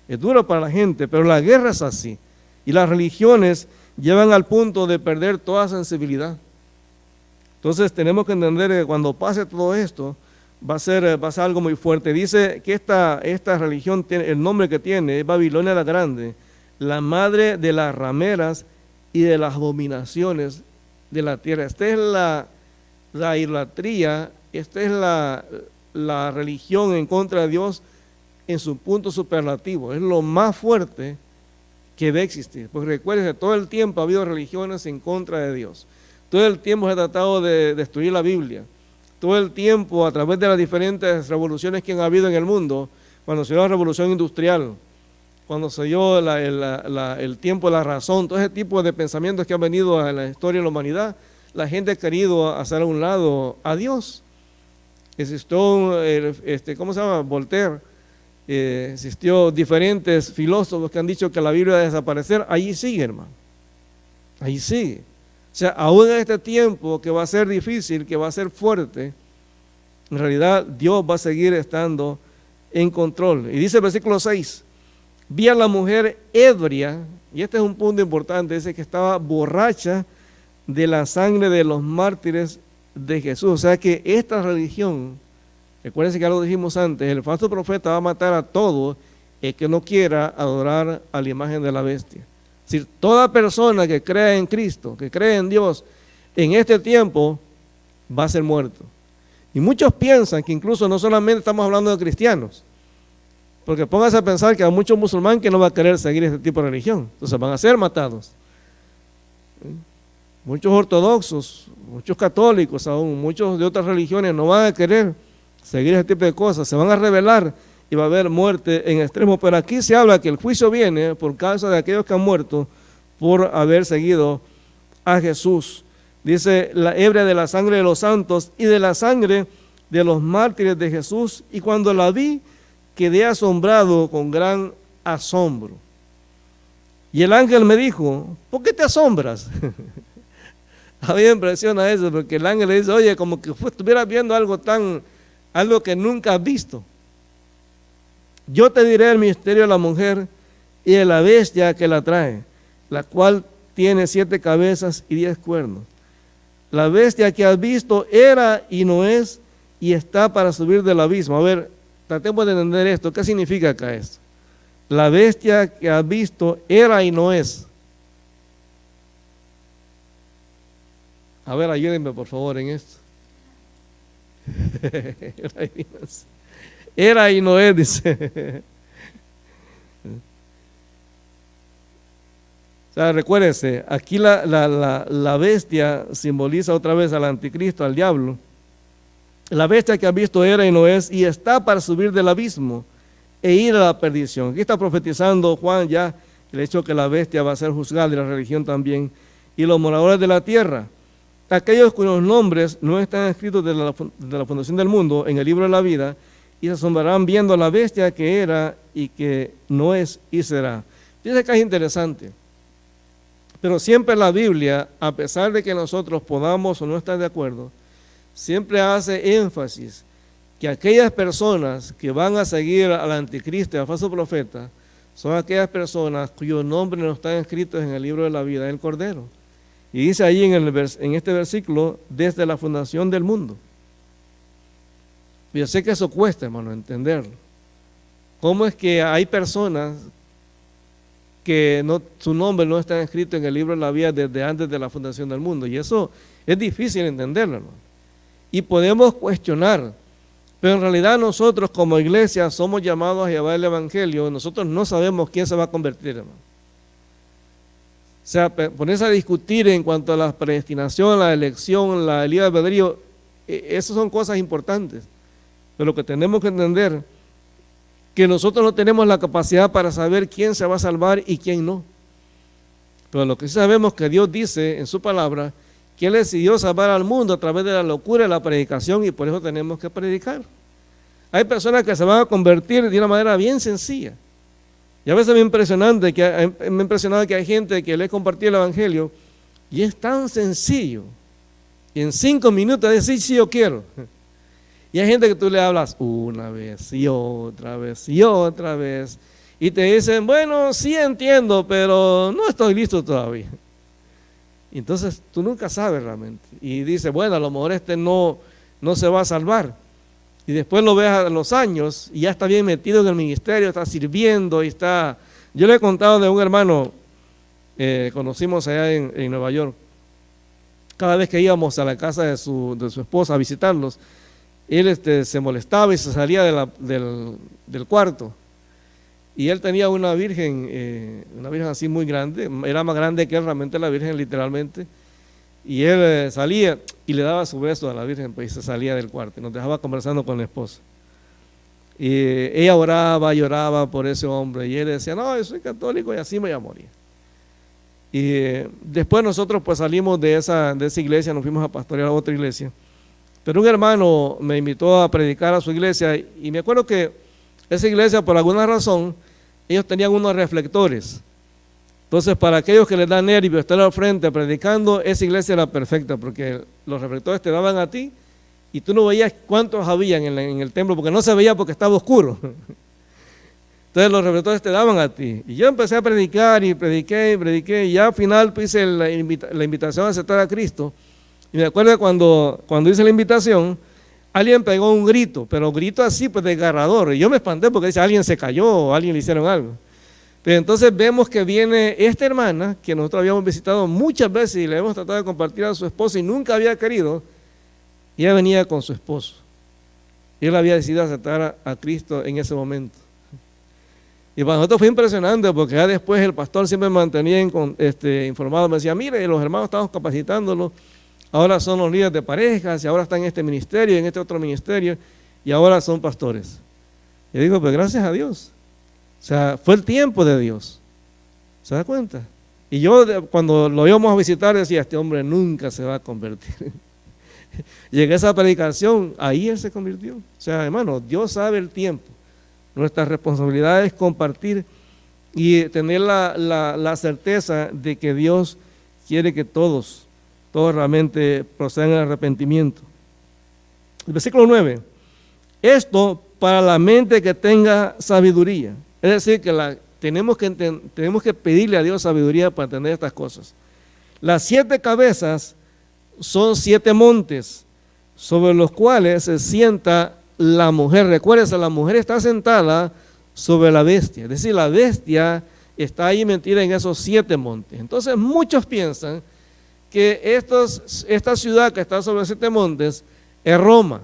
Es duro para la gente, pero la guerra es así. Y las religiones llevan al punto de perder toda sensibilidad. Entonces tenemos que entender que cuando pase todo esto, va a ser algo muy fuerte. Dice que esta religión, el nombre que tiene es Babilonia la Grande, la madre de las rameras y de las abominaciones de la tierra. Esta es la idolatría, esta es la religión en contra de Dios en su punto superlativo. Es lo más fuerte que debe existir. Porque recuerden que todo el tiempo ha habido religiones en contra de Dios. Todo el tiempo se ha tratado de destruir la Biblia. Todo el tiempo, a través de las diferentes revoluciones que han habido en el mundo, cuando se dio la revolución industrial, cuando se dio el tiempo de la razón, todo ese tipo de pensamientos que han venido en la historia de la humanidad, la gente ha querido hacer a un lado a Dios. Existió, ¿cómo se llama? Voltaire, existió diferentes filósofos que han dicho que la Biblia va a desaparecer. Allí sigue, hermano, allí sigue. O sea, aún en este tiempo que va a ser difícil, que va a ser fuerte, en realidad Dios va a seguir estando en control. Y dice el versículo 6, vi a la mujer ebria, y este es un punto importante, dice que estaba borracha de la sangre de los mártires de Jesús. O sea que esta religión, recuérdense que ya lo dijimos antes, el falso profeta va a matar a todo el que no quiera adorar a la imagen de la bestia. Es decir, toda persona que crea en Cristo, que cree en Dios, en este tiempo va a ser muerto. Y muchos piensan que incluso no solamente estamos hablando de cristianos, porque póngase a pensar que hay muchos musulmanes que no van a querer seguir este tipo de religión, entonces van a ser matados. Muchos ortodoxos, muchos católicos aún, muchos de otras religiones no van a querer seguir este tipo de cosas, se van a rebelar y va a haber muerte en extremo. Pero aquí se habla que el juicio viene por causa de aquellos que han muerto por haber seguido a Jesús. Dice, la hebrea de la sangre de los santos y de la sangre de los mártires de Jesús. Y cuando la vi, quedé asombrado con gran asombro. Y el ángel me dijo, ¿por qué te asombras? A mí me impresiona eso, porque el ángel le dice, oye, como que estuvieras viendo algo que nunca has visto. Yo te diré el misterio de la mujer y de la bestia que la trae, la cual tiene 7 cabezas y 10 cuernos. La bestia que has visto era y no es, y está para subir del abismo. A ver, tratemos de entender esto. ¿Qué significa acá esto? La bestia que has visto era y no es. A ver, ayúdenme por favor en esto. Era y no es, dice. O sea, recuérdense, aquí la bestia simboliza otra vez al anticristo, al diablo. La bestia que ha visto era y no es, y está para subir del abismo e ir a la perdición. Aquí está profetizando Juan ya el hecho que la bestia va a ser juzgada, y la religión también, y los moradores de la tierra, aquellos cuyos nombres no están escritos de la fundación del mundo en el libro de la vida, y se asombrarán viendo a la bestia que era y que no es y será. Fíjense que es interesante, Pero siempre la Biblia, a pesar de que nosotros podamos o no estar de acuerdo, siempre hace énfasis que aquellas personas que van a seguir al anticristo y al falso profeta son aquellas personas cuyos nombres no están escritos en el libro de la vida del Cordero. Y dice ahí en este versículo, desde la fundación del mundo. Yo sé que eso cuesta, hermano, entenderlo. ¿Cómo es que hay personas que su nombre no está escrito en el libro de la vida desde antes de la fundación del mundo? Y eso es difícil entenderlo, hermano. Y podemos cuestionar, pero en realidad nosotros como iglesia somos llamados a llevar el evangelio. Nosotros no sabemos quién se va a convertir, hermano. O sea, ponerse a discutir en cuanto a la predestinación, la elección, la libre albedrío, esas son cosas importantes. Pero lo que tenemos que entender, que nosotros no tenemos la capacidad para saber quién se va a salvar y quién no. Pero lo que sí sabemos que Dios dice en su palabra, que Él decidió salvar al mundo a través de la locura de la predicación, y por eso tenemos que predicar. Hay personas que se van a convertir de una manera bien sencilla. Y a veces me ha impresionado que hay gente que le he compartido el evangelio y es tan sencillo. Y en 5 minutos decir sí, yo quiero. Y hay gente que tú le hablas una vez y otra vez y otra vez. Y te dicen, bueno, sí entiendo, pero no estoy listo todavía. Y entonces tú nunca sabes realmente. Y dices, bueno, a lo mejor no se va a salvar. Y después lo ves a los años y ya está bien metido en el ministerio, está sirviendo y está... Yo le he contado de un hermano, conocimos allá en Nueva York. Cada vez que íbamos a la casa de su esposa a visitarlos, él se molestaba y se salía del cuarto. Y él tenía una virgen así muy grande, era más grande que él realmente, la virgen literalmente. Y él salía y le daba su beso a la virgen, pues, y se salía del cuarto y nos dejaba conversando con la esposa. Y ella oraba, lloraba por ese hombre y él decía, no, yo soy católico y así me voy a morir. Y después nosotros pues salimos de esa iglesia, nos fuimos a pastorear a otra iglesia. Pero un hermano me invitó a predicar a su iglesia y me acuerdo que esa iglesia, por alguna razón, ellos tenían unos reflectores. Entonces, para aquellos que les da nervio estar al frente predicando, esa iglesia era perfecta porque los reflectores te daban a ti y tú no veías cuántos habían en el templo porque no se veía porque estaba oscuro. Entonces los reflectores te daban a ti. Y yo empecé a predicar y prediqué y ya al final hice la invitación a aceptar a Cristo. Y me acuerdo cuando hice la invitación, alguien pegó un grito, pero grito así pues desgarrador. Y yo me espanté porque dice, alguien se cayó o alguien le hicieron algo. Pero entonces vemos que viene esta hermana, que nosotros habíamos visitado muchas veces y le hemos tratado de compartir a su esposo y nunca había querido, y ella venía con su esposo. Y él había decidido aceptar a Cristo en ese momento. Y para nosotros fue impresionante porque ya después el pastor siempre me mantenía informado, me decía, mire, los hermanos estamos capacitándolos, ahora son los líderes de parejas y ahora están en este ministerio y en este otro ministerio y ahora son pastores. Y digo, pues gracias a Dios. O sea, fue el tiempo de Dios. ¿Se da cuenta? Y yo cuando lo íbamos a visitar decía, este hombre nunca se va a convertir. Llegué a esa predicación, ahí él se convirtió. O sea, hermano, Dios sabe el tiempo. Nuestra responsabilidad es compartir y tener la certeza de que Dios quiere que todos realmente procedan al arrepentimiento. El versículo 9. Esto para la mente que tenga sabiduría. Es decir, que tenemos que pedirle a Dios sabiduría para entender estas cosas. Las 7 cabezas son 7 montes sobre los cuales se sienta la mujer. Recuérdese, la mujer está sentada sobre la bestia. Es decir, la bestia está ahí metida en esos 7 montes. Entonces muchos piensan que esta ciudad que está sobre 7 montes es Roma.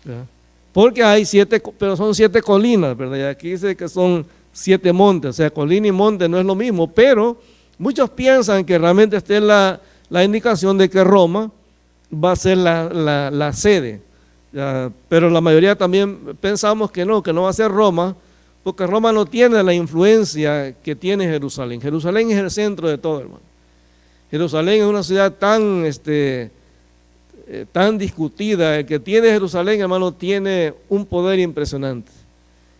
¿Verdad? Porque hay 7, pero son 7 colinas, ¿verdad? Y aquí dice que son 7 montes, o sea, colina y monte no es lo mismo, pero muchos piensan que realmente esta es la indicación de que Roma va a ser la sede, pero la mayoría también pensamos que no va a ser Roma, porque Roma no tiene la influencia que tiene Jerusalén. Jerusalén es el centro de todo, hermano. Jerusalén es una ciudad tan discutida. El que tiene Jerusalén, hermano, tiene un poder impresionante.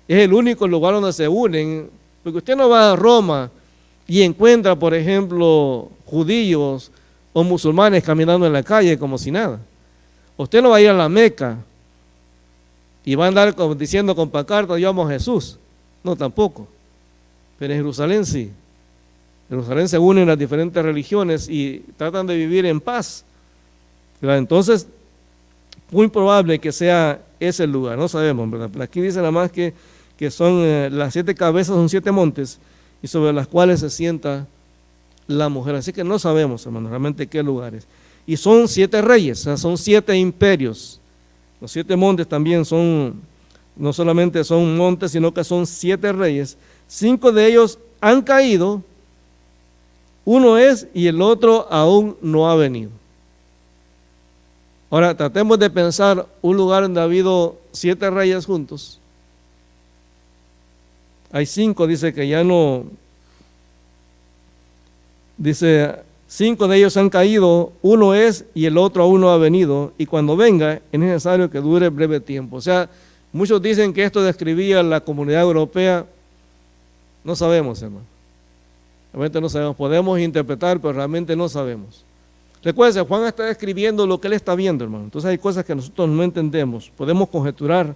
Es el único lugar donde se unen, porque usted no va a Roma y encuentra, por ejemplo, judíos o musulmanes caminando en la calle como si nada. Usted no va a ir a la Meca y va a andar diciendo con pancartas, yo amo a Jesús. No, tampoco. Pero en Jerusalén sí. En Jerusalén se unen las diferentes religiones y tratan de vivir en paz. Entonces, muy probable que sea ese el lugar, no sabemos, ¿verdad? Pero aquí dice nada más que son las 7 cabezas, son 7 montes, y sobre las cuales se sienta la mujer. Así que no sabemos, hermano, realmente qué lugares. Y son 7 reyes, o sea, son 7 imperios. Los 7 montes también son, no solamente son montes, sino que son 7 reyes. 5 de ellos han caído, uno es y el otro aún no ha venido. Ahora, tratemos de pensar un lugar donde ha habido 7 reyes juntos. Hay 5, dice que ya no, dice, 5 de ellos han caído, uno es y el otro aún no ha venido, y cuando venga es necesario que dure breve tiempo. O sea, muchos dicen que esto describía la comunidad europea. No sabemos, hermano. Realmente no sabemos, podemos interpretar, pero realmente no sabemos. Recuérdense, Juan está describiendo lo que él está viendo, hermano. Entonces hay cosas que nosotros no entendemos. Podemos conjeturar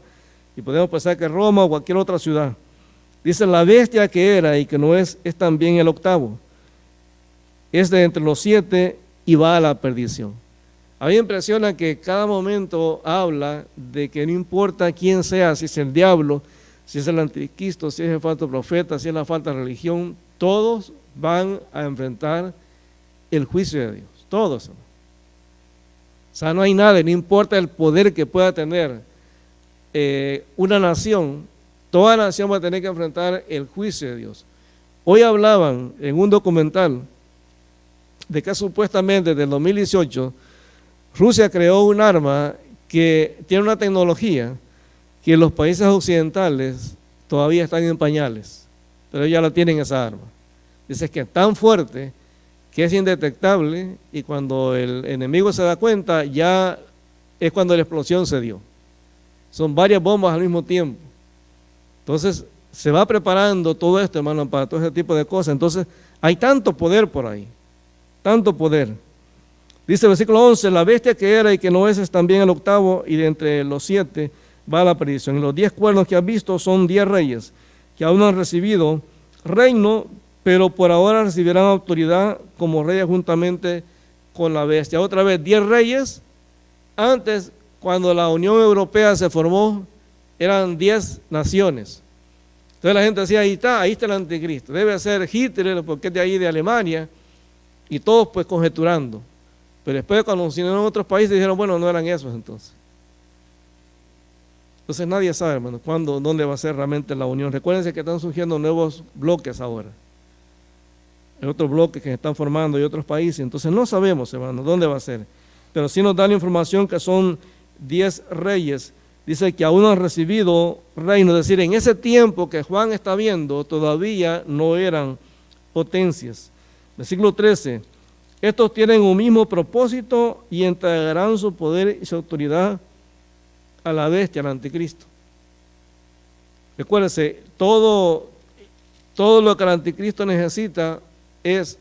y podemos pensar que Roma o cualquier otra ciudad. Dice, la bestia que era y que no es también el octavo. Es de entre los 7 y va a la perdición. A mí me impresiona que cada momento habla de que no importa quién sea, si es el diablo, si es el anticristo, si es el falso profeta, si es la falta de religión, todos van a enfrentar el juicio de Dios. Todos. O sea, no hay nada, no importa el poder que pueda tener una nación, toda nación va a tener que enfrentar el juicio de Dios. Hoy hablaban en un documental de que supuestamente desde el 2018 Rusia creó un arma que tiene una tecnología que los países occidentales todavía están en pañales, pero ya la tienen esa arma. Dice que es tan fuerte que es indetectable y cuando el enemigo se da cuenta ya es cuando la explosión se dio. Son varias bombas al mismo tiempo. Entonces se va preparando todo esto, hermano, para todo ese tipo de cosas. Entonces hay tanto poder por ahí, tanto poder. Dice el versículo 11, la bestia que era y que no es también el octavo, y de entre los 7 va a la perdición. Y los 10 cuernos que has visto son 10 reyes, que aún no han recibido reino, pero por ahora recibirán autoridad como reyes juntamente con la bestia. Otra vez, 10 reyes. Antes, cuando la Unión Europea se formó, eran 10 naciones. Entonces la gente decía, ahí está el anticristo. Debe ser Hitler, porque es de ahí de Alemania, y todos pues conjeturando. Pero después cuando se unieron otros países dijeron, bueno, no eran esos entonces. Entonces nadie sabe, hermano, cuándo, dónde va a ser realmente la unión. Recuérdense que están surgiendo nuevos bloques ahora. Hay otros bloques que se están formando y otros países. Entonces no sabemos, hermano, dónde va a ser. Pero sí nos da la información que son 10 reyes. Dice que aún no han recibido reino. Es decir, en ese tiempo que Juan está viendo, todavía no eran potencias. Versículo 13. Estos tienen un mismo propósito y entregarán su poder y su autoridad a la bestia, al anticristo. Recuérdense, todo lo que el anticristo necesita es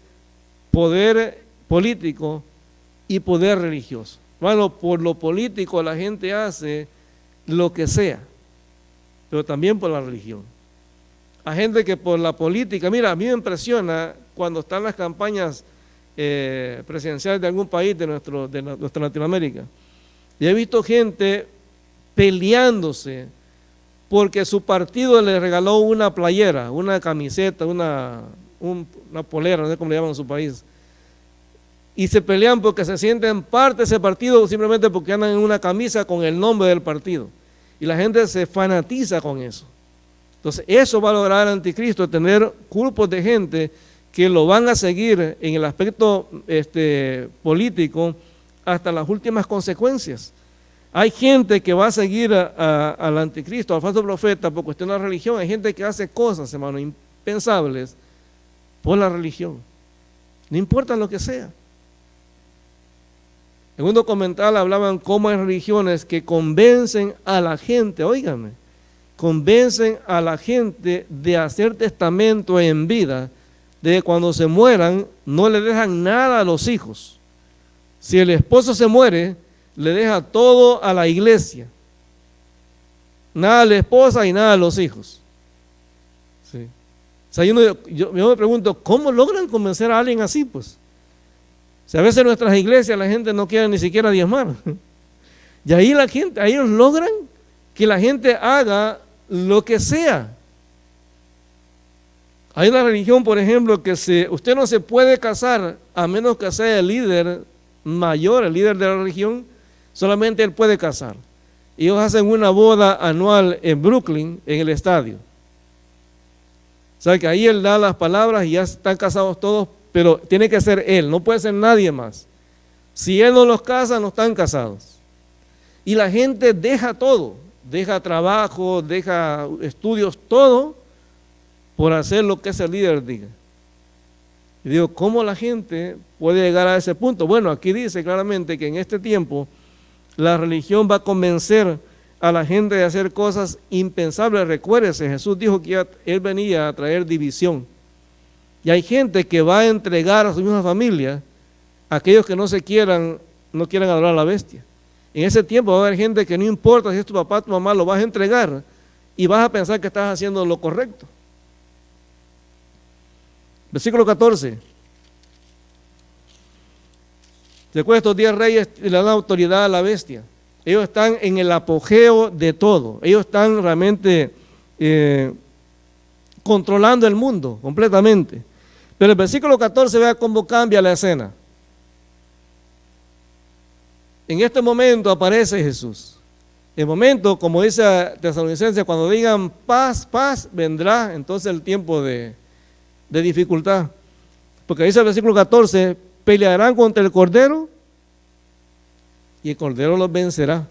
poder político y poder religioso. Bueno, por lo político la gente hace lo que sea, pero también por la religión. Hay gente que por la política, mira, a mí me impresiona cuando están las campañas presidenciales de algún país de nuestra Latinoamérica. Y he visto gente peleándose porque su partido le regaló una playera, una camiseta, una polera, no sé cómo le llaman en su país. Y se pelean porque se sienten parte de ese partido simplemente porque andan en una camisa con el nombre del partido. Y la gente se fanatiza con eso. Entonces, eso va a lograr el anticristo, tener grupos de gente que lo van a seguir en el aspecto político hasta las últimas consecuencias. Hay gente que va a seguir al anticristo, al falso profeta, por cuestión de la religión. Hay gente que hace cosas, hermano, impensables por la religión. No importa lo que sea. En un documental hablaban cómo hay religiones que convencen a la gente, óigame, convencen a la gente de hacer testamento en vida de que cuando se mueran no le dejan nada a los hijos. Si el esposo se muere, le deja todo a la iglesia. Nada a la esposa y nada a los hijos. Sí. O sea, yo me pregunto, ¿cómo logran convencer a alguien así? Pues, si a veces en nuestras iglesias la gente no quiere ni siquiera diezmar. Y ahí ellos logran que la gente haga lo que sea. Hay una religión, por ejemplo, que usted no se puede casar a menos que sea el líder mayor, el líder de la religión, solamente él puede casar. Ellos hacen una boda anual en Brooklyn, en el estadio. O sea que ahí él da las palabras y ya están casados todos, pero tiene que ser él, no puede ser nadie más. Si él no los casa, no están casados. Y la gente deja todo, deja trabajo, deja estudios, todo, por hacer lo que ese líder diga. Y digo, ¿cómo la gente puede llegar a ese punto? Bueno, aquí dice claramente que en este tiempo la religión va a convencer a la gente de hacer cosas impensables. Recuérdese, Jesús dijo que Él venía a traer división. Y hay gente que va a entregar a su misma familia a aquellos que no quieran adorar a la bestia. En ese tiempo va a haber gente que no importa si es tu papá, tu mamá, lo vas a entregar y vas a pensar que estás haciendo lo correcto. Versículo 14. Después de estos 10 reyes le dan autoridad a la bestia. Ellos están en el apogeo de todo. Ellos están realmente controlando el mundo completamente. Pero el versículo 14 vea cómo cambia la escena. En este momento aparece Jesús. El momento, como dice Tesalonicenses, cuando digan paz, paz, vendrá entonces el tiempo de dificultad. Porque dice el versículo 14, pelearán contra el Cordero y el Cordero los vencerá.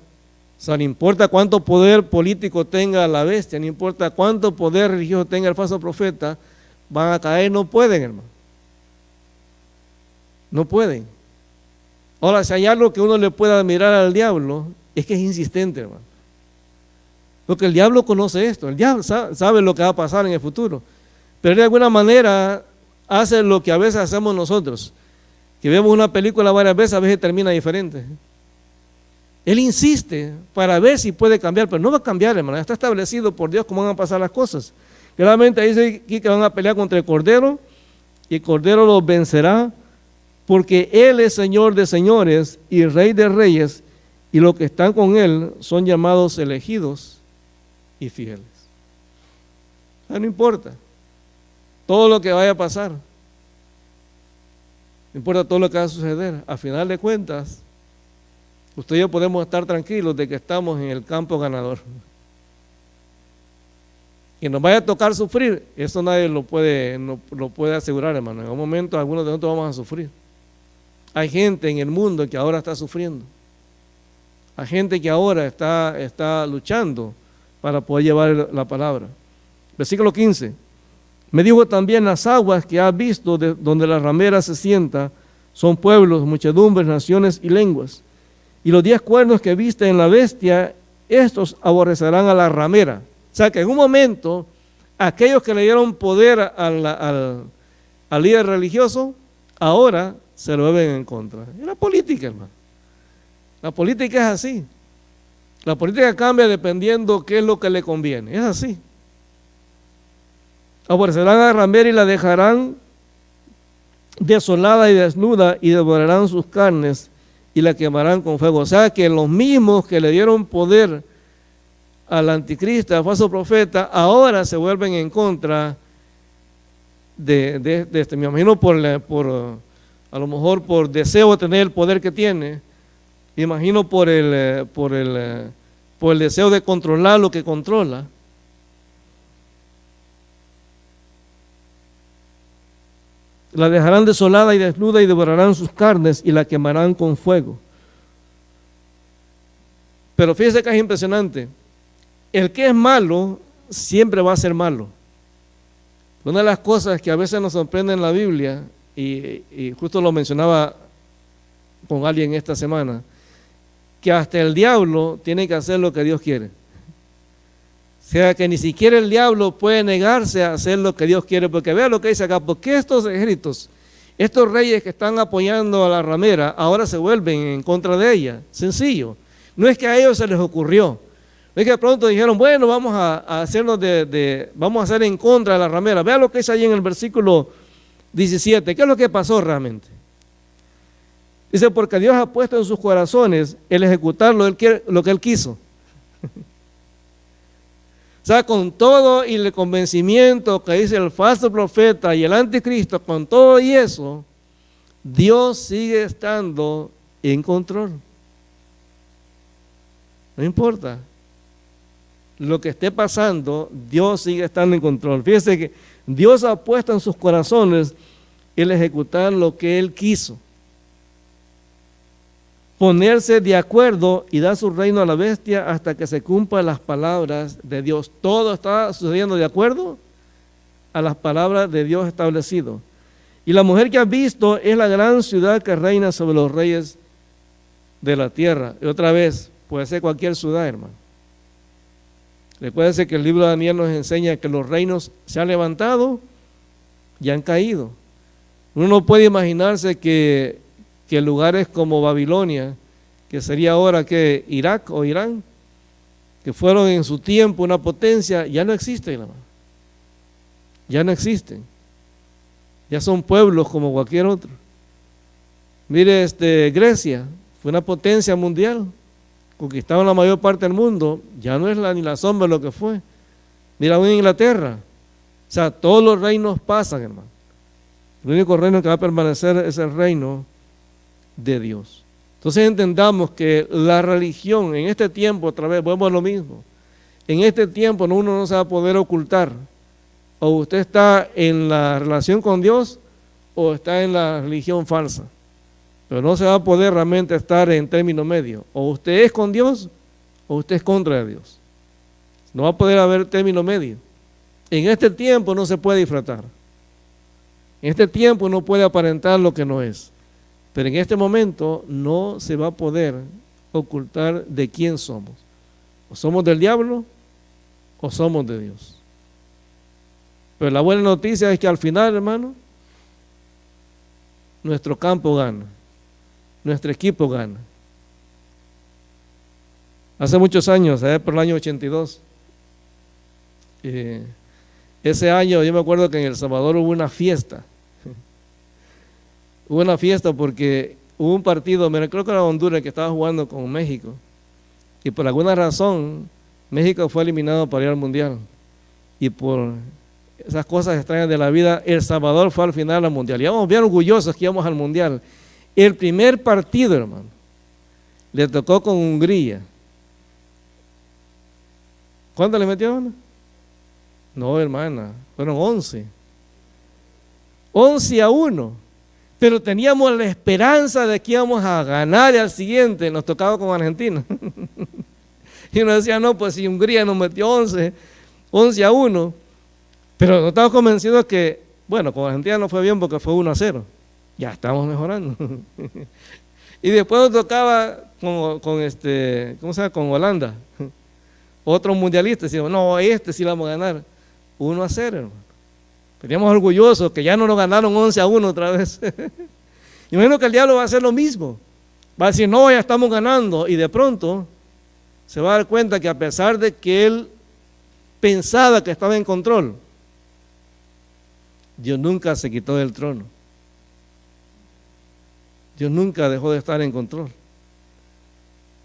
O sea, no importa cuánto poder político tenga la bestia, no importa cuánto poder religioso tenga el falso profeta, van a caer, no pueden, hermano. No pueden. Ahora, si hay algo que uno le pueda admirar al diablo, es que es insistente, hermano. Porque el diablo conoce esto, el diablo sabe lo que va a pasar en el futuro. Pero de alguna manera hace lo que a veces hacemos nosotros, que vemos una película varias veces, a veces termina diferente. Él insiste para ver si puede cambiar, pero no va a cambiar, hermano. Está establecido por Dios cómo van a pasar las cosas. Claramente dice aquí que van a pelear contra el Cordero y el Cordero los vencerá, porque Él es Señor de señores y Rey de reyes, y los que están con Él son llamados elegidos y fieles. No importa todo lo que vaya a pasar, no importa todo lo que va a suceder, a final de cuentas, usted y yo podemos estar tranquilos de que estamos en el campo ganador. Que nos vaya a tocar sufrir, eso nadie lo puede asegurar, hermano. En algún momento algunos de nosotros vamos a sufrir. Hay gente en el mundo que ahora está sufriendo. Hay gente que ahora está luchando para poder llevar la palabra. Versículo 15. Me dijo también, las aguas que has visto donde la ramera se sienta son pueblos, muchedumbres, naciones y lenguas. Y los 10 cuernos que viste en la bestia, estos aborrecerán a la ramera. O sea que en un momento, aquellos que le dieron poder al líder religioso, ahora se lo ven en contra. Es la política, hermano. La política es así. La política cambia dependiendo qué es lo que le conviene. Es así. Aborrecerán a la ramera y la dejarán desolada y desnuda y devorarán sus carnes y la quemarán con fuego. O sea que los mismos que le dieron poder al anticristo, al falso profeta, ahora se vuelven en contra de este. Me imagino a lo mejor por deseo de tener el poder que tiene, me imagino por el deseo de controlar lo que controla. La dejarán desolada y desnuda y devorarán sus carnes y la quemarán con fuego. Pero fíjese que es impresionante. El que es malo siempre va a ser malo. Una de las cosas que a veces nos sorprende en la Biblia, y justo lo mencionaba con alguien esta semana, que hasta el diablo tiene que hacer lo que Dios quiere. O sea que ni siquiera el diablo puede negarse a hacer lo que Dios quiere, porque vea lo que dice acá, porque estos ejércitos, estos reyes que están apoyando a la ramera, ahora se vuelven en contra de ella. Sencillo. No es que a ellos se les ocurrió. No es que de pronto dijeron, bueno, vamos a hacernos vamos a hacer en contra de la ramera. Vea lo que dice ahí en el versículo 17. ¿Qué es lo que pasó realmente? Dice, porque Dios ha puesto en sus corazones el ejecutar lo que Él quiso. O sea, con todo y el convencimiento que dice el falso profeta y el anticristo, con todo y eso, Dios sigue estando en control. No importa lo que esté pasando, Dios sigue estando en control. Fíjese que Dios ha puesto en sus corazones el ejecutar lo que Él quiso. Ponerse de acuerdo y dar su reino a la bestia hasta que se cumplan las palabras de Dios. Todo está sucediendo de acuerdo a las palabras de Dios establecido. Y la mujer que has visto es la gran ciudad que reina sobre los reyes de la tierra. Y otra vez, puede ser cualquier ciudad, hermano. Recuérdense que el libro de Daniel nos enseña que los reinos se han levantado y han caído. Uno no puede imaginarse que lugares como Babilonia, que sería ahora que Irak o Irán, que fueron en su tiempo una potencia, ya no existen, hermano. Ya no existen. Ya son pueblos como cualquier otro. Mire, Grecia fue una potencia mundial, conquistaron la mayor parte del mundo, ya no es ni la sombra de lo que fue. Mira, aún en Inglaterra, o sea, todos los reinos pasan, hermano. El único reino que va a permanecer es el reino de Dios. Entonces entendamos que la religión en este tiempo, otra vez, vuelvo a lo mismo, en este tiempo uno no se va a poder ocultar, o usted está en la relación con Dios o está en la religión falsa, pero no se va a poder realmente estar en término medio, o usted es con Dios o usted es contra Dios, no va a poder haber término medio. En este tiempo no se puede disfrutar, en este tiempo no puede aparentar lo que no es. Pero en este momento no se va a poder ocultar de quién somos. O somos del diablo o somos de Dios. Pero la buena noticia es que al final, hermano, nuestro campo gana, nuestro equipo gana. Hace muchos años, por el año 82, ese año yo me acuerdo que en El Salvador hubo una fiesta. Hubo una fiesta porque hubo un partido, creo que era Honduras, que estaba jugando con México. Y por alguna razón, México fue eliminado para ir al Mundial. Y por esas cosas extrañas de la vida, El Salvador fue al final al Mundial. Y íbamos bien orgullosos que íbamos al Mundial. El primer partido, hermano, le tocó con Hungría. ¿Cuánto le metió, hermano? No, hermana, fueron 11. 11-1. Pero teníamos la esperanza de que íbamos a ganar y al siguiente nos tocaba con Argentina. Y uno decía, no, pues si Hungría nos metió 11-1, pero no estamos convencidos que, bueno, con Argentina no fue bien porque fue 1-0. Ya estamos mejorando. Y después nos tocaba ¿cómo se llama? Con Holanda. Otro mundialista, decíamos, no, sí lo vamos a ganar. 1-0, hermano. Teníamos orgullosos que ya no nos ganaron 11-1 otra vez. Imagino que el diablo va a hacer lo mismo. Va a decir, no, ya estamos ganando. Y de pronto se va a dar cuenta que a pesar de que él pensaba que estaba en control, Dios nunca se quitó del trono. Dios nunca dejó de estar en control.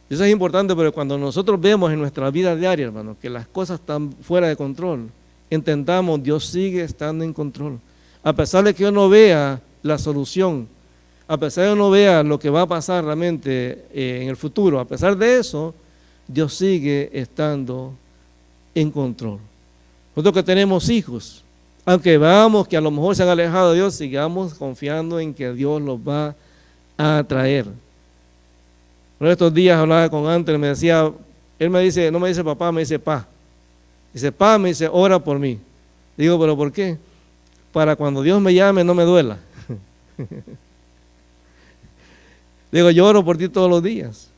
Eso es importante, pero cuando nosotros vemos en nuestra vida diaria, hermano, que las cosas están fuera de control, entendamos, Dios sigue estando en control. A pesar de que yo no vea la solución, a pesar de que yo no vea lo que va a pasar realmente en el futuro, a pesar de eso, Dios sigue estando en control. Nosotros que tenemos hijos, aunque veamos que a lo mejor se han alejado de Dios, sigamos confiando en que Dios los va a traer. Por estos días hablaba con Antes, me decía, él me dice, no me dice papá, me dice pa. Dice, pa, me dice, ora por mí. Digo, ¿pero por qué? Para cuando Dios me llame no me duela. Digo, yo oro por ti todos los días.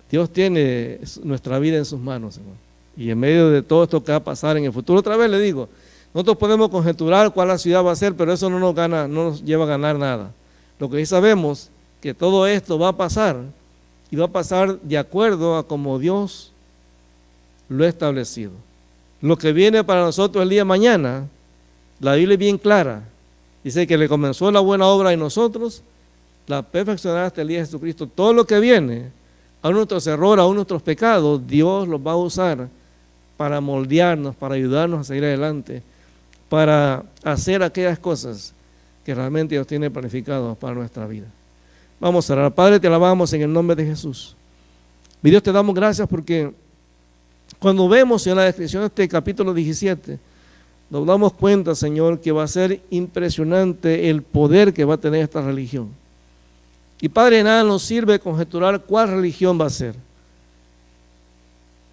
Dios tiene nuestra vida en sus manos, hermano. Y en medio de todo esto que va a pasar en el futuro, otra vez le digo, nosotros podemos conjeturar cuál la ciudad va a ser, pero eso no nos lleva a ganar nada. Lo que sí sabemos que todo esto va a pasar, y va a pasar de acuerdo a como Dios lo ha establecido. Lo que viene para nosotros el día de mañana, la Biblia es bien clara. Dice que le comenzó la buena obra en nosotros, la perfeccionará hasta el día de Jesucristo. Todo lo que viene, aún nuestros errores, aún nuestros pecados, Dios los va a usar para moldearnos, para ayudarnos a seguir adelante, para hacer aquellas cosas que realmente Dios tiene planificado para nuestra vida. Vamos a orar. Padre, te alabamos en el nombre de Jesús. Mi Dios, te damos gracias porque cuando vemos en la descripción de este capítulo 17, nos damos cuenta, Señor, que va a ser impresionante el poder que va a tener esta religión. Y Padre, nada nos sirve conjeturar cuál religión va a ser.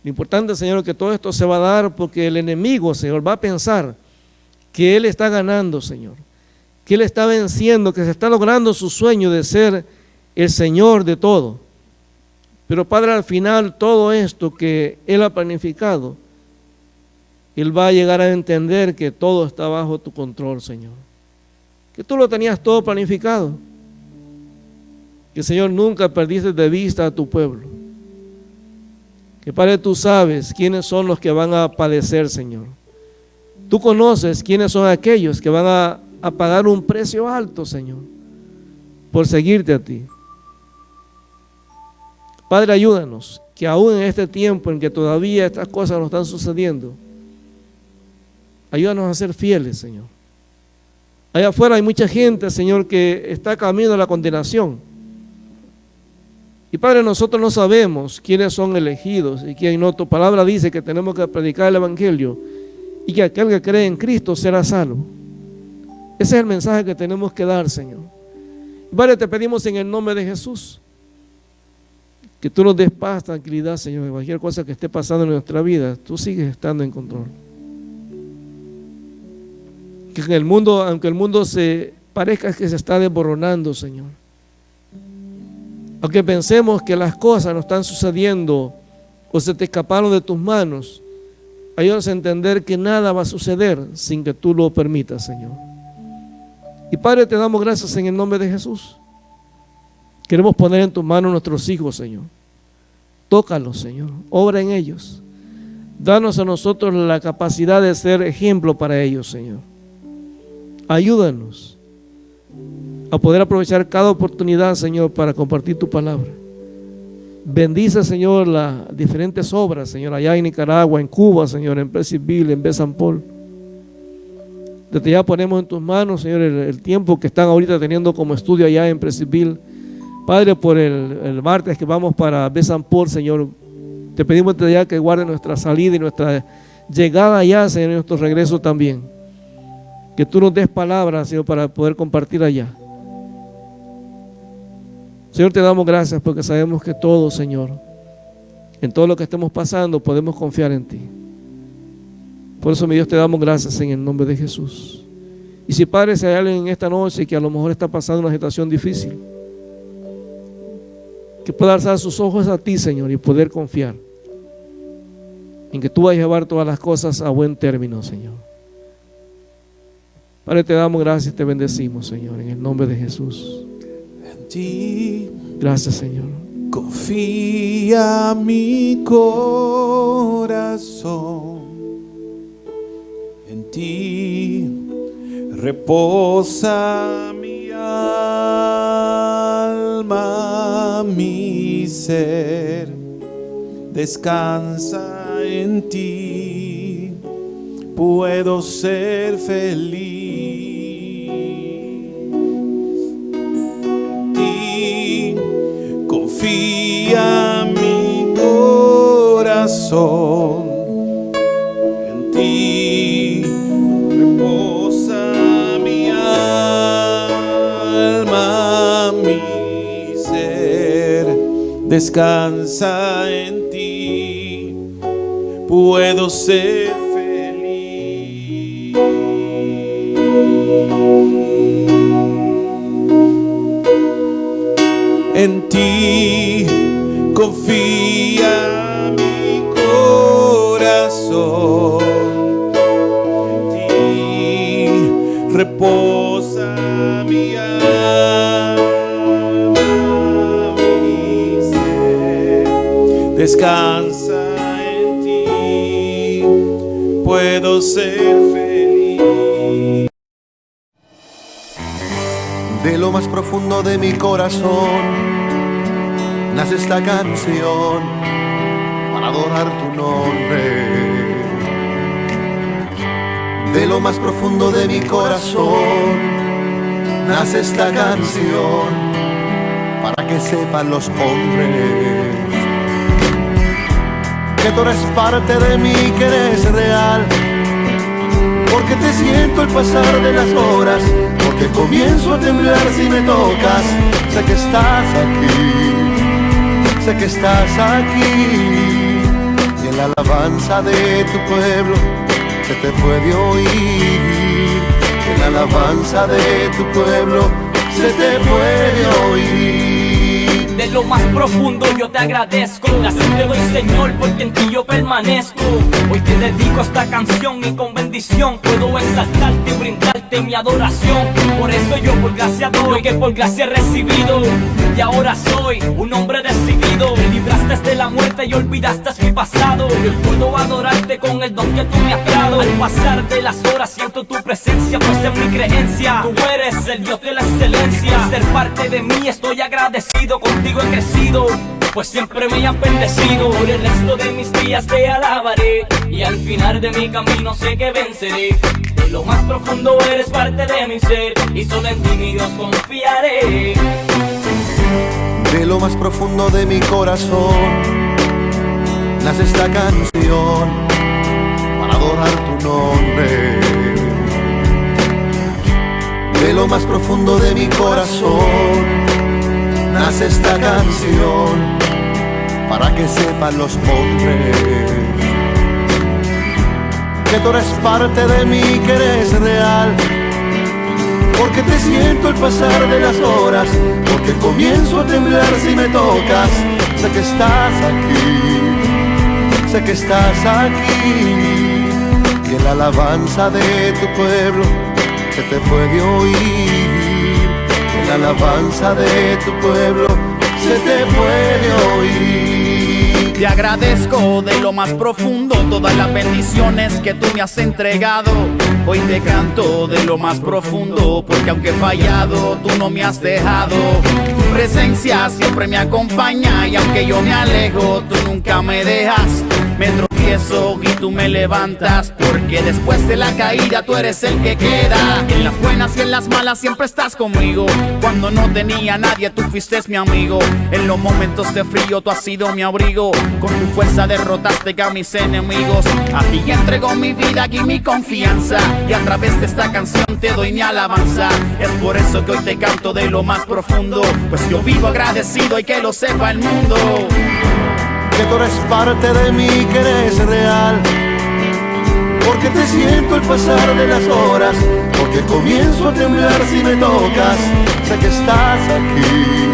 Lo importante, Señor, es que todo esto se va a dar porque el enemigo, Señor, va a pensar que él está ganando, Señor, que él está venciendo, que se está logrando su sueño de ser el Señor de todo. Pero Padre, al final todo esto que él ha planificado, él va a llegar a entender que todo está bajo tu control, Señor. Que tú lo tenías todo planificado. Que, Señor, nunca perdiste de vista a tu pueblo. Que, Padre, tú sabes quiénes son los que van a padecer, Señor. Tú conoces quiénes son aquellos que van a pagar un precio alto, Señor, por seguirte a ti. Padre, ayúdanos, que aún en este tiempo en que todavía estas cosas nos están sucediendo, ayúdanos a ser fieles, Señor. Allá afuera hay mucha gente, Señor, que está camino a la condenación. Y Padre, nosotros no sabemos quiénes son elegidos y quién no. Tu palabra dice que tenemos que predicar el Evangelio y que aquel que cree en Cristo será salvo. Ese es el mensaje que tenemos que dar, Señor. Padre, te pedimos en el nombre de Jesús que tú nos des paz, tranquilidad, Señor, de cualquier cosa que esté pasando en nuestra vida, tú sigues estando en control. Que en el mundo, aunque el mundo se parezca que se está desboronando, Señor, aunque pensemos que las cosas no están sucediendo o se te escaparon de tus manos, ayúdanos a entender que nada va a suceder sin que tú lo permitas, Señor. Y Padre, te damos gracias en el nombre de Jesús. Queremos poner en tus manos nuestros hijos, Señor. Tócalos, Señor. Obra en ellos. Danos a nosotros la capacidad de ser ejemplo para ellos, Señor. Ayúdanos a poder aprovechar cada oportunidad, Señor, para compartir tu palabra. Bendice, Señor, las diferentes obras, Señor, allá en Nicaragua, en Cuba, Señor, en Pleasantville, en Beth St. Paul. Desde ya ponemos en tus manos, Señor, el tiempo que están ahorita teniendo como estudio allá en Pleasantville. Padre, por el martes que vamos para Beth St. Paul, Señor, te pedimos desde ya que guarde nuestra salida y nuestra llegada allá, Señor, y nuestro regreso también. Que tú nos des palabras, Señor, para poder compartir allá. Señor, te damos gracias porque sabemos que todo, Señor, en todo lo que estemos pasando, podemos confiar en ti. Por eso, mi Dios, te damos gracias en el nombre de Jesús. Y si, Padre, si hay alguien en esta noche que a lo mejor está pasando una situación difícil, que pueda alzar sus ojos a ti, Señor, y poder confiar en que tú vas a llevar todas las cosas a buen término, Señor. Padre, te damos gracias y te bendecimos, Señor, en el nombre de Jesús. En ti Gracias, Señor. confía mi corazón, en ti reposa mi alma, mi ser descansa en ti, puedo ser feliz. Confía mi corazón, en ti reposa mi alma, mi ser descansa en ti, puedo ser feliz. En ti confía mi corazón, en ti reposa mi alma, mi ser descansa en ti, puedo ser feliz. De lo más profundo de mi corazón nace esta canción para adorar tu nombre. De lo más profundo de mi corazón nace esta canción para que sepan los hombres que tú eres parte de mí, que eres real, porque te siento al pasar de las horas, porque comienzo a temblar si me tocas. Sé que estás aquí, sé que estás aquí, y en la alabanza de tu pueblo se te puede oír. En la alabanza de tu pueblo se te puede oír. De lo más profundo yo te agradezco, gracias te doy, Señor, porque en ti yo permanezco. Hoy te dedico esta canción y con bendición puedo exaltarte y brindarte mi adoración. Por eso yo por gracia doy, que por gracia he recibido, y ahora soy un hombre decidido. Me libraste de la muerte y olvidaste mi pasado. Yo puedo adorarte con el don que tú me has dado. Al pasar de las horas siento tu presencia, pues en mi creencia tú eres el Dios de la excelencia. Al ser parte de mí estoy agradecido, contigo he crecido, pues siempre me han bendecido. Por el resto de mis días te alabaré, y al final de mi camino sé que venceré. De lo más profundo eres parte de mi ser, y solo en ti, mi Dios, confiaré. De lo más profundo de mi corazón nace esta canción para adorar tu nombre. De lo más profundo de mi corazón nace esta canción para que sepan los hombres que tú eres parte de mí, que eres real, porque te siento al pasar de las horas, porque comienzo a temblar si me tocas. Sé que estás aquí, sé que estás aquí, y en la alabanza de tu pueblo se te puede oír. En la alabanza de tu pueblo se te puede oír. Te agradezco de lo más profundo todas las bendiciones que tú me has entregado. Hoy te canto de lo más profundo, porque aunque he fallado, tú no me has dejado. Tu presencia siempre me acompaña, y aunque yo me alejo, tú nunca me dejas. Me tropiezo y tú me levantas, porque después de la caída tú eres el que queda. En las buenas y en las malas siempre estás conmigo. Cuando no tenía nadie tú fuiste mi amigo. En los momentos de frío tú has sido mi abrigo. Con tu fuerza derrotaste a mis enemigos. A ti entrego mi vida y mi confianza, y a través de esta canción te doy mi alabanza. Es por eso que hoy te canto de lo más profundo, pues yo vivo agradecido y que lo sepa el mundo. Que tú eres parte de mí, que eres real, porque te siento al pasar de las horas, porque comienzo a temblar si me tocas. Sé que estás aquí,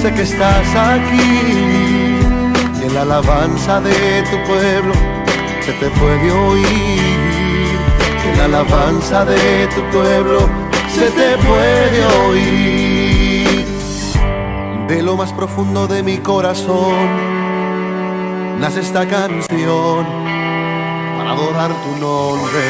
sé que estás aquí, y en la alabanza de tu pueblo se te puede oír. En la alabanza de tu pueblo se te puede oír. De lo más profundo de mi corazón nace esta canción para adorar tu nombre.